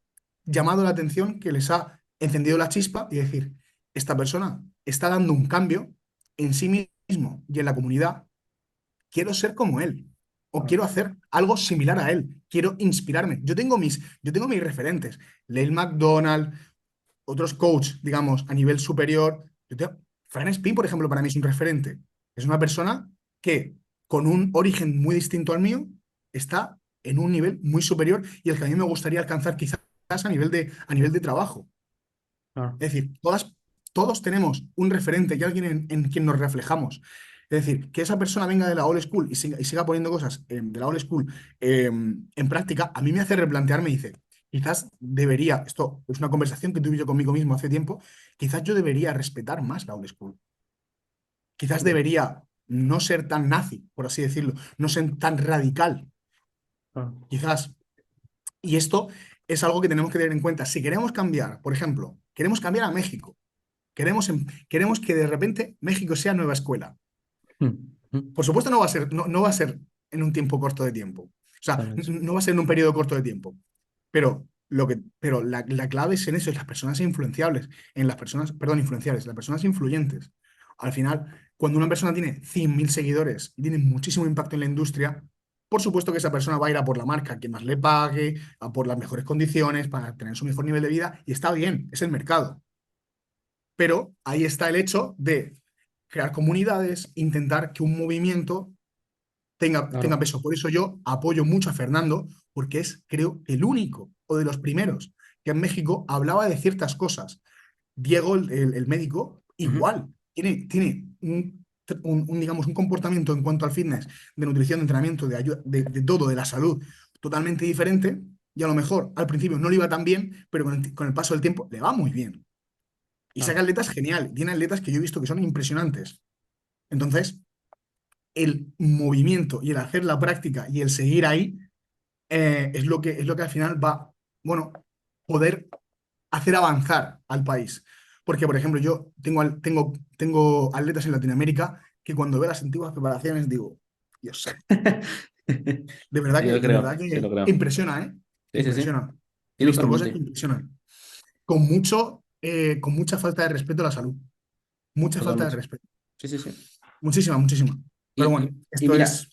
llamado la atención, que les ha encendido la chispa y decir, esta persona está dando un cambio en sí mismo y en la comunidad, quiero ser como él o claro, quiero hacer algo similar a él, quiero inspirarme. Yo tengo mis referentes, Leil McDonald, otros coaches, digamos, a nivel superior. Fran Spin, por ejemplo, para mí es un referente. Es una persona que, con un origen muy distinto al mío, está en un nivel muy superior y el que a mí me gustaría alcanzar quizás a nivel de trabajo. claro. Es decir, todos tenemos un referente y alguien en quien nos reflejamos. Es decir, que esa persona venga de la old school y siga poniendo cosas de la old school en práctica, a mí me hace replantearme y dice, quizás debería, esto es una conversación que tuve yo conmigo mismo hace tiempo, quizás yo debería respetar más la old school. Quizás Claro, debería no ser tan nazi, por así decirlo, no ser tan radical. claro. Quizás. Y esto es algo que tenemos que tener en cuenta. Si queremos cambiar, por ejemplo, queremos cambiar a México. Queremos que de repente México sea nueva escuela. Mm, mm, Por supuesto, no va a ser en un tiempo corto de tiempo. O sea, totalmente. no va a ser en un periodo corto de tiempo. Pero la clave es en eso, en las personas influenciables, en las personas, perdón, influenciables, las personas influyentes. Al final, cuando una persona tiene 100.000 seguidores y tiene muchísimo impacto en la industria, por supuesto que esa persona va a ir a por la marca que más le pague, a por las mejores condiciones, para tener su mejor nivel de vida, y está bien, es el mercado. Pero ahí está el hecho de crear comunidades, intentar que un movimiento tenga Claro, peso. Por eso yo apoyo mucho a Fernando, porque es, creo, el único o de los primeros que en México hablaba de ciertas cosas. Diego, el médico, Ujú. igual. Tiene digamos, un comportamiento en cuanto al fitness, de nutrición, de entrenamiento, de ayuda, de todo, de la salud, totalmente diferente. Y a lo mejor al principio no le iba tan bien, pero con el paso del tiempo le va muy bien. Y saca Claro. atletas genial. Tiene atletas que yo he visto que son impresionantes. Entonces, el movimiento y el hacer la práctica y el seguir ahí es lo que al final va, bueno, poder hacer avanzar al país. Porque, por ejemplo, yo tengo atletas en Latinoamérica que cuando veo las antiguas preparaciones digo, Dios santo, de verdad Sí que, lo de verdad creo, sí lo que creo. impresiona, ¿eh? Sí, sí, sí. Impresiona. Sí, He visto cosas que totalmente. impresionan. Con mucha falta de respeto a la salud. Mucha falta de Totalmente. respeto. Sí, sí, sí. Muchísima, muchísima. Pero Y, bueno, y esto mira, es.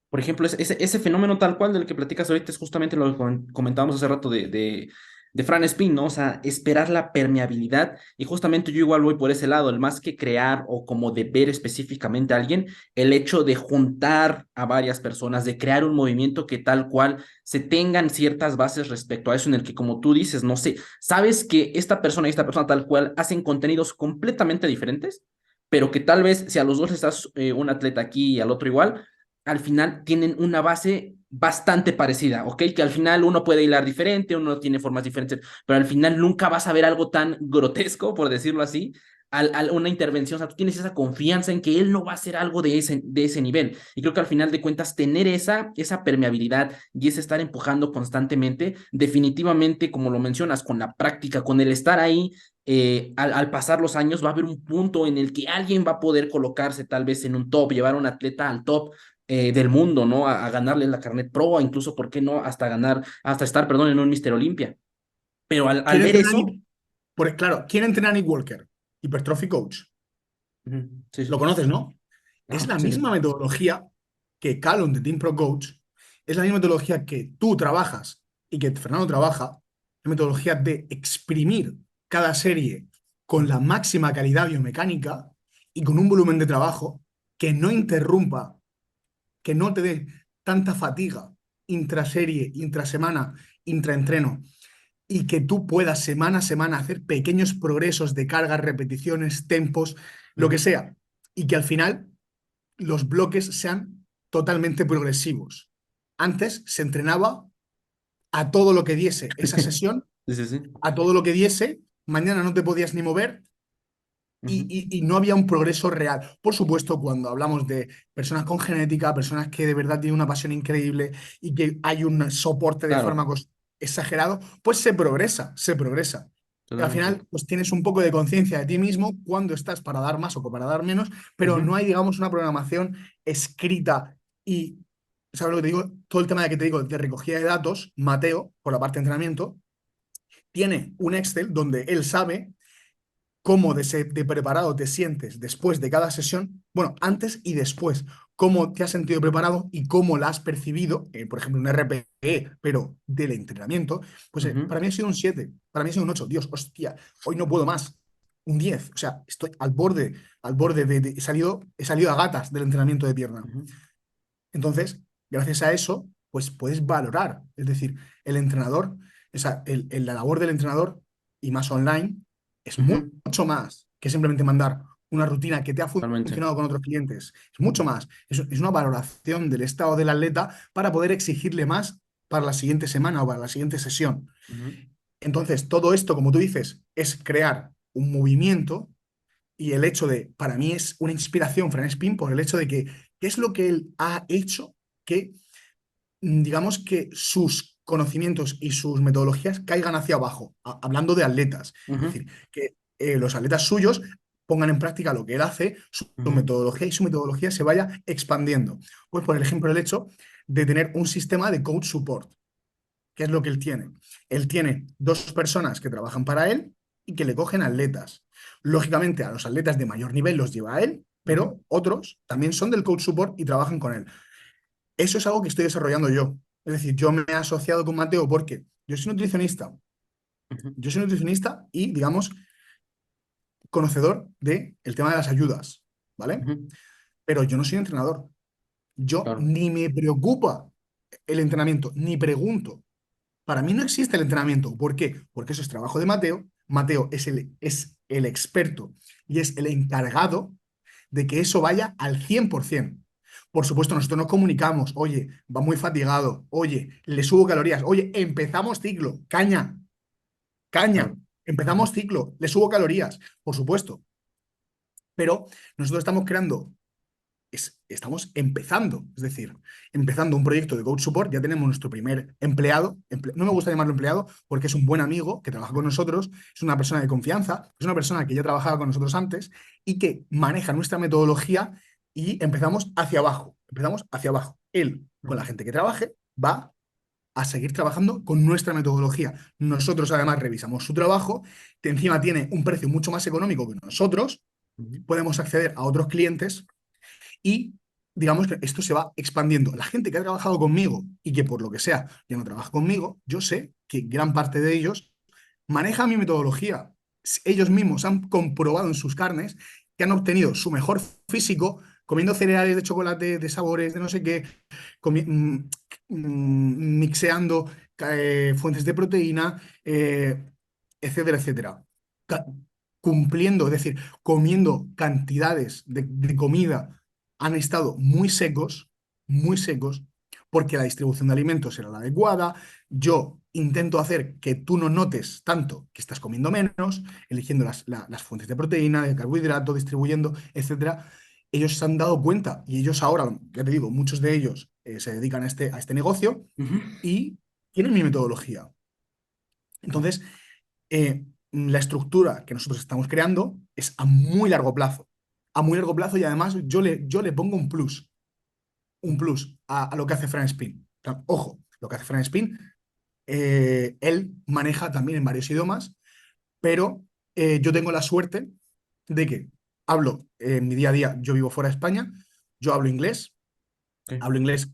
por ejemplo, ese fenómeno tal cual del que platicas ahorita es justamente lo que comentábamos hace rato de Fran Spin, ¿no? O sea, esperar la permeabilidad. Y justamente yo igual voy por ese lado, el más que crear o como de ver específicamente a alguien, el hecho de juntar a varias personas, de crear un movimiento que tal cual se tengan ciertas bases respecto a eso, en el que como tú dices, no sé, sabes que esta persona y esta persona tal cual hacen contenidos completamente diferentes, pero que tal vez si a los dos les das un atleta aquí y al otro igual, al final tienen una base bastante parecida, ¿ok? Que al final uno puede hilar diferente, uno tiene formas diferentes, pero al final nunca vas a ver algo tan grotesco, por decirlo así, una intervención. O sea, tú tienes esa confianza en que él no va a hacer algo de ese nivel. Y creo que al final de cuentas, tener esa permeabilidad y ese estar empujando constantemente, definitivamente, como lo mencionas, con la práctica, con el estar ahí, al pasar los años va a haber un punto en el que alguien va a poder colocarse tal vez en un top, llevar a un atleta al top del mundo, ¿no? A ganarle la Carnet Pro, incluso, ¿por qué no? Hasta ganar, hasta estar, perdón, en un Mister Olimpia. Pero al ¿Quién ver entrena a eso, Claro, ¿quién entrena a Nick Walker? Hypertrophy Coach. ujú, sí, Lo sí, conoces, ¿no? Es ajá, la sí, misma metodología que Callum de Team Pro Coach, es la misma metodología que tú trabajas y que Fernando trabaja, la metodología de exprimir cada serie con la ujú, máxima calidad biomecánica y con un volumen de trabajo que no interrumpa, que no te dé tanta fatiga intraserie, intrasemana, intraentreno, y que tú puedas semana a semana hacer pequeños progresos de cargas, repeticiones, tempos, lo que ujú. sea, y que al final los bloques sean totalmente progresivos. Antes se entrenaba a todo lo que diese esa sesión, Sí, sí, sí. a todo lo que diese, mañana no te podías ni mover y, Ujú. y no había un progreso real. Por supuesto, cuando hablamos de personas con genética, personas que de verdad tienen una pasión increíble y que hay un soporte de Claro, fármacos exagerado, pues se progresa, se progresa. Y al totalmente. final, pues tienes un poco de conciencia de ti mismo cuando estás para dar más o para dar menos, pero no Ujú, hay, digamos, una programación escrita y, ¿sabes lo que te digo? Todo el tema de que te digo de recogida de datos, Mateo, por la parte de entrenamiento, tiene un Excel donde él sabe cómo de preparado te sientes después de cada sesión, bueno, antes y después, cómo te has sentido preparado y cómo la has percibido, por ejemplo, un RPE, pero del entrenamiento, pues ujú, para mí ha sido un 7, para mí ha sido un 8. Dios, hostia, hoy no puedo más. Un 10, o sea, estoy al borde he salido a gatas del entrenamiento de pierna. ujú, Entonces, gracias a eso, pues puedes valorar. Es decir, el entrenador, la labor del entrenador, y más online, es ujú. mucho más que simplemente mandar una rutina que te ha Totalmente. funcionado con otros clientes. Es mucho más. Es una valoración del estado del atleta para poder exigirle más para la siguiente semana o para la siguiente sesión. Ujú, Entonces, todo esto, como tú dices, es crear un movimiento y el hecho de, para mí es una inspiración, Fran Spin, por el hecho de que, ¿qué es lo que él ha hecho que, digamos, que sus conocimientos y sus metodologías caigan hacia abajo? Hablando de atletas. Es ujú, decir, que los atletas suyos pongan en práctica lo que él hace, su ujú, metodología y su metodología se vaya expandiendo. Pues, por ejemplo, el hecho de tener un sistema de coach support. ¿Qué es lo que él tiene? Él tiene dos personas que trabajan para él y que le cogen atletas. Lógicamente, a los atletas de mayor nivel los lleva a él, ujú, pero otros también son del coach support y trabajan con él. Eso es algo que estoy desarrollando yo. Es decir, yo me he asociado con Mateo porque ujú, yo soy nutricionista y, digamos, conocedor del tema de las ayudas, ¿vale? ujú. Pero yo no soy entrenador. Yo Claro. ni me preocupa el entrenamiento, ni pregunto. Para mí no existe el entrenamiento. ¿Por qué? Porque eso es trabajo de Mateo, Mateo es el experto y es el encargado de que eso vaya al 100%. Por supuesto, nosotros nos comunicamos, oye, va muy fatigado, oye, le subo calorías, oye, empezamos ciclo, caña, caña, Claro. Ujú, empezamos ciclo, le subo calorías, por supuesto, pero nosotros estamos creando estamos empezando, es decir, empezando un proyecto de Coach Support, ya tenemos nuestro primer empleado, no me gusta llamarlo empleado porque es un buen amigo que trabaja con nosotros, es una persona de confianza, es una persona que ya trabajaba con nosotros antes y que maneja nuestra metodología y empezamos hacia abajo. Él, con la ujú, gente que trabaje, va a seguir trabajando con nuestra metodología. Nosotros además revisamos su trabajo, que encima tiene un precio mucho más económico que nosotros, ujú, podemos acceder a otros clientes y digamos que esto se va expandiendo. La gente que ha trabajado conmigo y que por lo que sea ya no trabaja conmigo, yo sé que gran parte de ellos maneja mi metodología. Ellos mismos han comprobado en sus carnes que han obtenido su mejor físico comiendo cereales de chocolate, de sabores, de no sé qué, mixeando fuentes de proteína, etcétera, etcétera. Ca- Cumpliendo, es decir, comiendo cantidades de comida han estado muy secos, porque la distribución de alimentos era la adecuada. Yo intento hacer que tú no notes tanto que estás comiendo menos, eligiendo las fuentes de proteína, de carbohidrato, distribuyendo, etcétera. Ellos se han dado cuenta y ellos ahora, ya te digo, muchos de ellos se dedican a este negocio ujú. y tienen mi metodología. Entonces, la estructura que nosotros estamos creando es a muy largo plazo. A muy largo plazo y además yo le pongo un Ujú, plus a lo que hace Fran Spin. Ojo, lo que hace Fran Spin, él maneja también en varios idiomas, pero yo tengo la suerte de que hablo en mi día a día, yo vivo fuera de España, yo ok, hablo inglés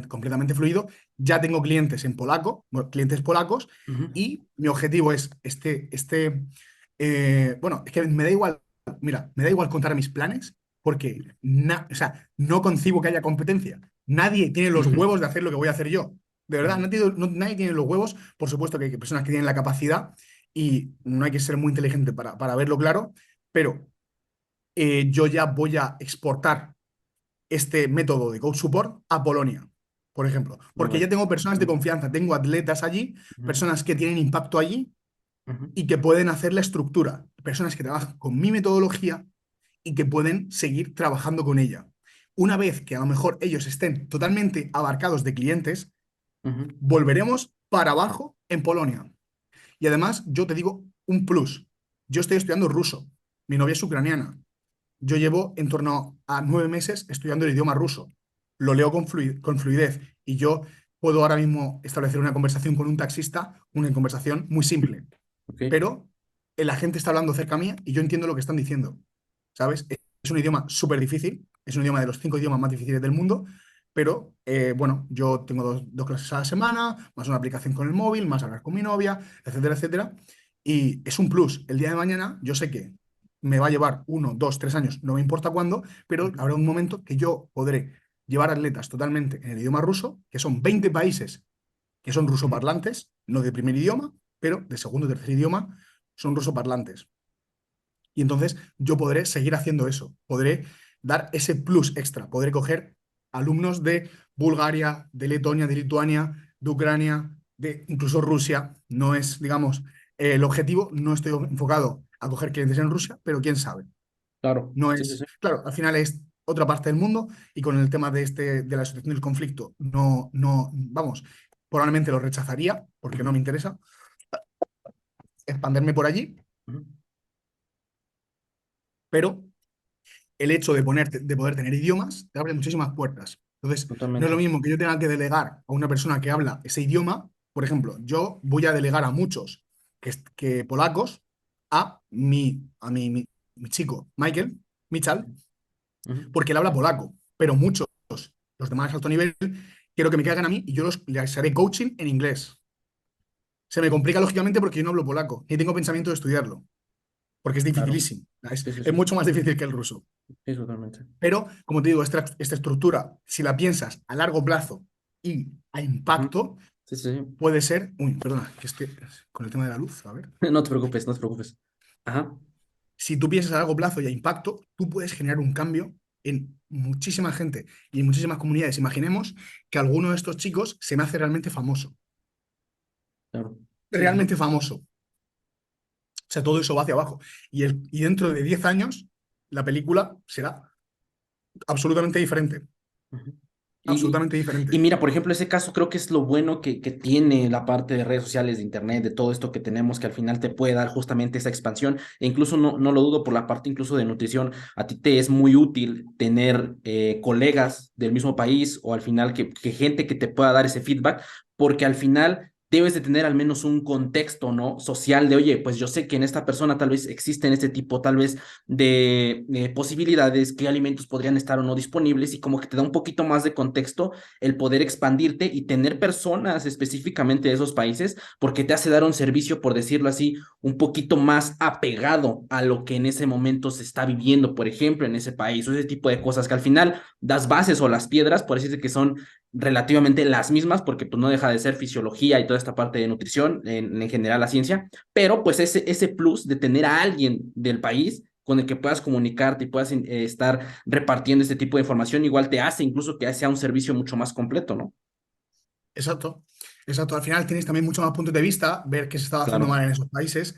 completamente fluido, ya tengo clientes en polaco, bueno, clientes polacos, ujú, y mi objetivo es bueno, es que me da igual, mira, me da igual contar mis planes porque o sea, no concibo que haya competencia. Nadie tiene los ujú, huevos de hacer lo que voy a hacer yo. De verdad, ujú, nadie tiene los huevos. Por supuesto que hay personas que tienen la capacidad y no hay que ser muy inteligente para verlo claro, pero yo ya voy a exportar este método de Coach Support a Polonia, por ejemplo, ah, porque ya vale, tengo personas de ujú, confianza, tengo atletas allí, ujú, personas que tienen impacto allí ujú, y que pueden hacer la estructura, personas que trabajan con mi metodología y que pueden seguir trabajando con ella. Una vez que a lo mejor ellos estén totalmente abarcados de clientes, ujú, volveremos para abajo en Polonia. Y además, yo te digo un plus. Yo estoy estudiando ruso. Mi novia es ucraniana. Yo llevo en torno a 9 meses estudiando el idioma ruso. Lo leo con fluidez y yo puedo ahora mismo establecer una conversación con un taxista, una conversación muy simple, ok, pero la gente está hablando cerca mía y yo entiendo lo que están diciendo, ¿sabes? Es un idioma súper difícil, es un idioma de los 5 idiomas más difíciles del mundo, pero bueno, yo tengo dos clases a la semana, más una aplicación con el móvil, más hablar con mi novia, etcétera, etcétera. Y es un plus. El día de mañana yo sé que me va a llevar 1, 2, 3 años, no me importa cuándo, pero ujú, habrá un momento que yo podré llevar atletas totalmente en el idioma ruso, que son 20 países que son ujú, rusoparlantes, no de primer idioma, pero de segundo o tercer idioma son rusoparlantes. Y entonces yo podré seguir haciendo eso, podré dar ese plus extra, podré coger alumnos de Bulgaria, de Letonia, de Lituania, de Ucrania, de incluso Rusia. No es, digamos, el objetivo, no estoy enfocado a coger clientes en Rusia, pero quién sabe. claro, No sí, sí, es, sí, claro, al final es otra parte del mundo y con el tema de la situación del conflicto, no, no, vamos, probablemente lo rechazaría porque no ujú, me interesa expanderme por allí, ujú, pero el hecho de poder tener idiomas te abre muchísimas puertas. Entonces, no es lo totalmente, mismo que yo tenga que delegar a una persona que habla ese idioma. Por ejemplo, yo voy a delegar a muchos que polacos a mi chico, Michael, Michal, ujú, porque él habla polaco, pero muchos, los demás de alto nivel, quiero que me caigan a mí y yo les haré coaching en inglés. Se me complica lógicamente porque yo no hablo polaco, ni tengo pensamiento de estudiarlo, porque es claro, dificilísimo. Es, sí, sí, es sí, mucho más difícil que el ruso. sí, totalmente, Pero, como te digo, esta estructura, si la piensas a largo plazo y a ujú, impacto, Sí, sí, sí. puede ser, uy, perdona, que estoy con el tema de la luz, a ver. No te preocupes, no te preocupes. Ajá, Si tú piensas a largo plazo y a impacto, tú puedes generar un cambio en muchísima gente y en muchísimas comunidades. Imaginemos que alguno de estos chicos se me hace claro. Sí, sí, sí. realmente famoso. O sea, todo eso va hacia abajo. Y dentro de 10 años, la película será absolutamente diferente. Ujú. Y, Absolutamente y diferente. mira, por ejemplo, ese caso creo que es lo bueno que tiene la parte de redes sociales, de internet, de todo esto que tenemos, que al final te puede dar justamente esa expansión. E incluso no lo dudo por la parte incluso de nutrición, a ti te es muy útil tener colegas del mismo país o al final que gente que te pueda dar ese feedback, porque al final debes de tener al menos un contexto, ¿no? Social de, oye, pues yo sé que en esta persona tal vez existen este tipo, tal vez de posibilidades, qué alimentos podrían estar o no disponibles y como que te da un poquito más de contexto el poder expandirte y tener personas específicamente de esos países porque te hace dar un servicio, por decirlo así, un poquito más apegado a lo que en ese momento se está viviendo, por ejemplo, en ese país o ese tipo de cosas que al final das bases o las piedras, por decirse que son relativamente las mismas, porque pues no deja de ser fisiología y toda esta parte de nutrición, en general la ciencia, pero pues ese plus de tener a alguien del país con el que puedas comunicarte y puedas estar repartiendo este tipo de información, igual te hace incluso que sea un servicio mucho más completo, ¿no? Exacto. Exacto. Al final tienes también mucho más puntos de vista, ver qué se estaba haciendo Claro. mal en esos países.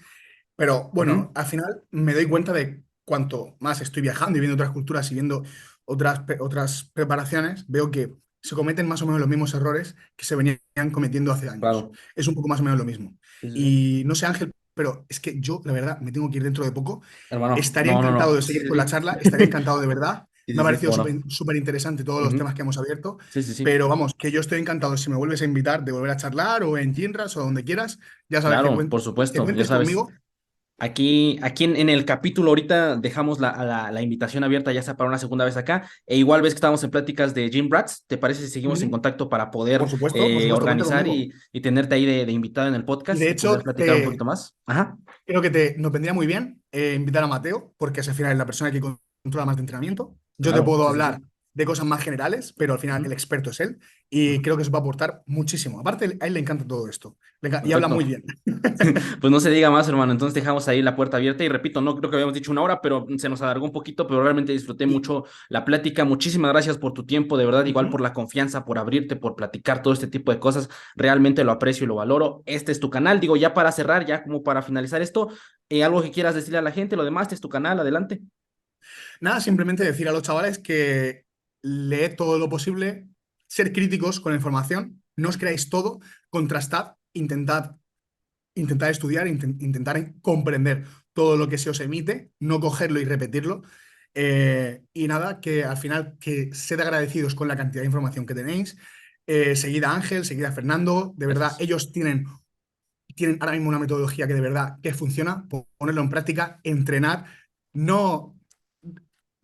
Pero bueno, Ujú. al final me doy cuenta de cuanto más estoy viajando y viendo otras culturas y viendo otras preparaciones, veo que se cometen más o menos los mismos errores que se venían cometiendo hace años. Claro. Es un poco más o menos lo mismo. Sí, sí, sí. Y no sé, Ángel, pero es que yo, la verdad, me tengo que ir dentro de poco. Hermano, Estaría no, no, encantado no. de Sí, seguir sí, con la sí. charla, estaría encantado de verdad. Sí, Me sí, ha sí, parecido cómo súper no. súper interesante todos los Ujú. temas que hemos abierto, Sí, sí, sí. pero vamos, que yo estoy encantado si me vuelves a invitar de volver a charlar o en Ginras o donde quieras, ya sabes Claro, por que supuesto, ya cuentes sabes. conmigo. Aquí en el capítulo ahorita dejamos la invitación abierta ya sea para una segunda vez acá. E igual ves que estamos en pláticas de Gym Rats. ¿Te parece si seguimos en Ujú. contacto para poder Por supuesto, cuenta organizar conmigo. y tenerte ahí de invitado en el Y podcast de y poder hecho, platicar un poquito más? Ajá, creo que nos vendría muy bien invitar a Mateo, porque es al final la persona que controla más de entrenamiento. Yo te claro, puedo sí, sí, sí. hablar de cosas más generales, pero al final Ujú, el experto es él y ujú. creo que eso va a aportar muchísimo. Aparte, a él le encanta todo esto y habla muy Perfecto. bien. Pues no se diga más, hermano. Entonces dejamos ahí la puerta abierta y repito, no creo que habíamos dicho una hora, pero se nos alargó un poquito, pero realmente disfruté Y, mucho la plática. Muchísimas gracias por tu tiempo, de verdad, igual ujú. por la confianza, por abrirte, por platicar todo este tipo de cosas. Realmente lo aprecio y lo valoro. Este es tu canal. Digo, ya para cerrar, ya como para finalizar esto, algo que quieras decirle a la gente, lo demás, este es tu canal, adelante. Nada, simplemente decir a los chavales que leed todo lo posible, ser críticos con la información, no os creáis todo, contrastad, intentar estudiar, intentar comprender todo lo que se os emite, no cogerlo y repetirlo. Y nada, que al final que sed agradecidos con la cantidad de información que tenéis. Seguid a Ángel, seguid a Fernando. De verdad, Gracias. ellos tienen ahora mismo una metodología que de verdad que funciona. Ponerlo en práctica, entrenar. No,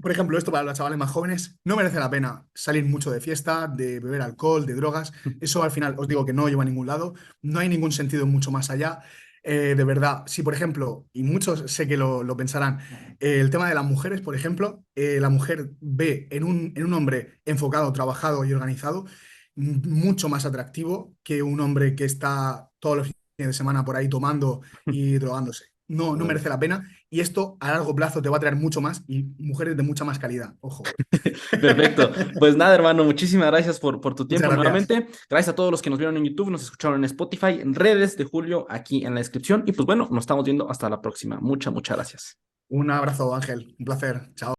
por ejemplo, esto para los chavales más jóvenes, no merece la pena salir mucho de fiesta, de beber alcohol, de drogas. Eso al final os digo que no lleva a ningún lado. No hay ningún sentido mucho más allá. De verdad, si por ejemplo, y muchos sé que lo pensarán, el tema de las mujeres, por ejemplo, la mujer ve en un hombre enfocado, trabajado y organizado mucho más atractivo que un hombre que está todos los fines de semana por ahí tomando y drogándose. No, no merece Correcto. la pena y esto a largo plazo te va a traer mucho más y mujeres de mucha más calidad. Ojo. Perfecto. Pues nada, hermano, muchísimas gracias por tu Muchas tiempo gracias. nuevamente. Gracias a todos los que nos vieron en YouTube, nos escucharon en Spotify, en redes de Julio, aquí en la descripción. Y pues bueno, nos estamos viendo hasta la próxima. Muchas gracias. Un abrazo, Ángel. Un placer. Chao.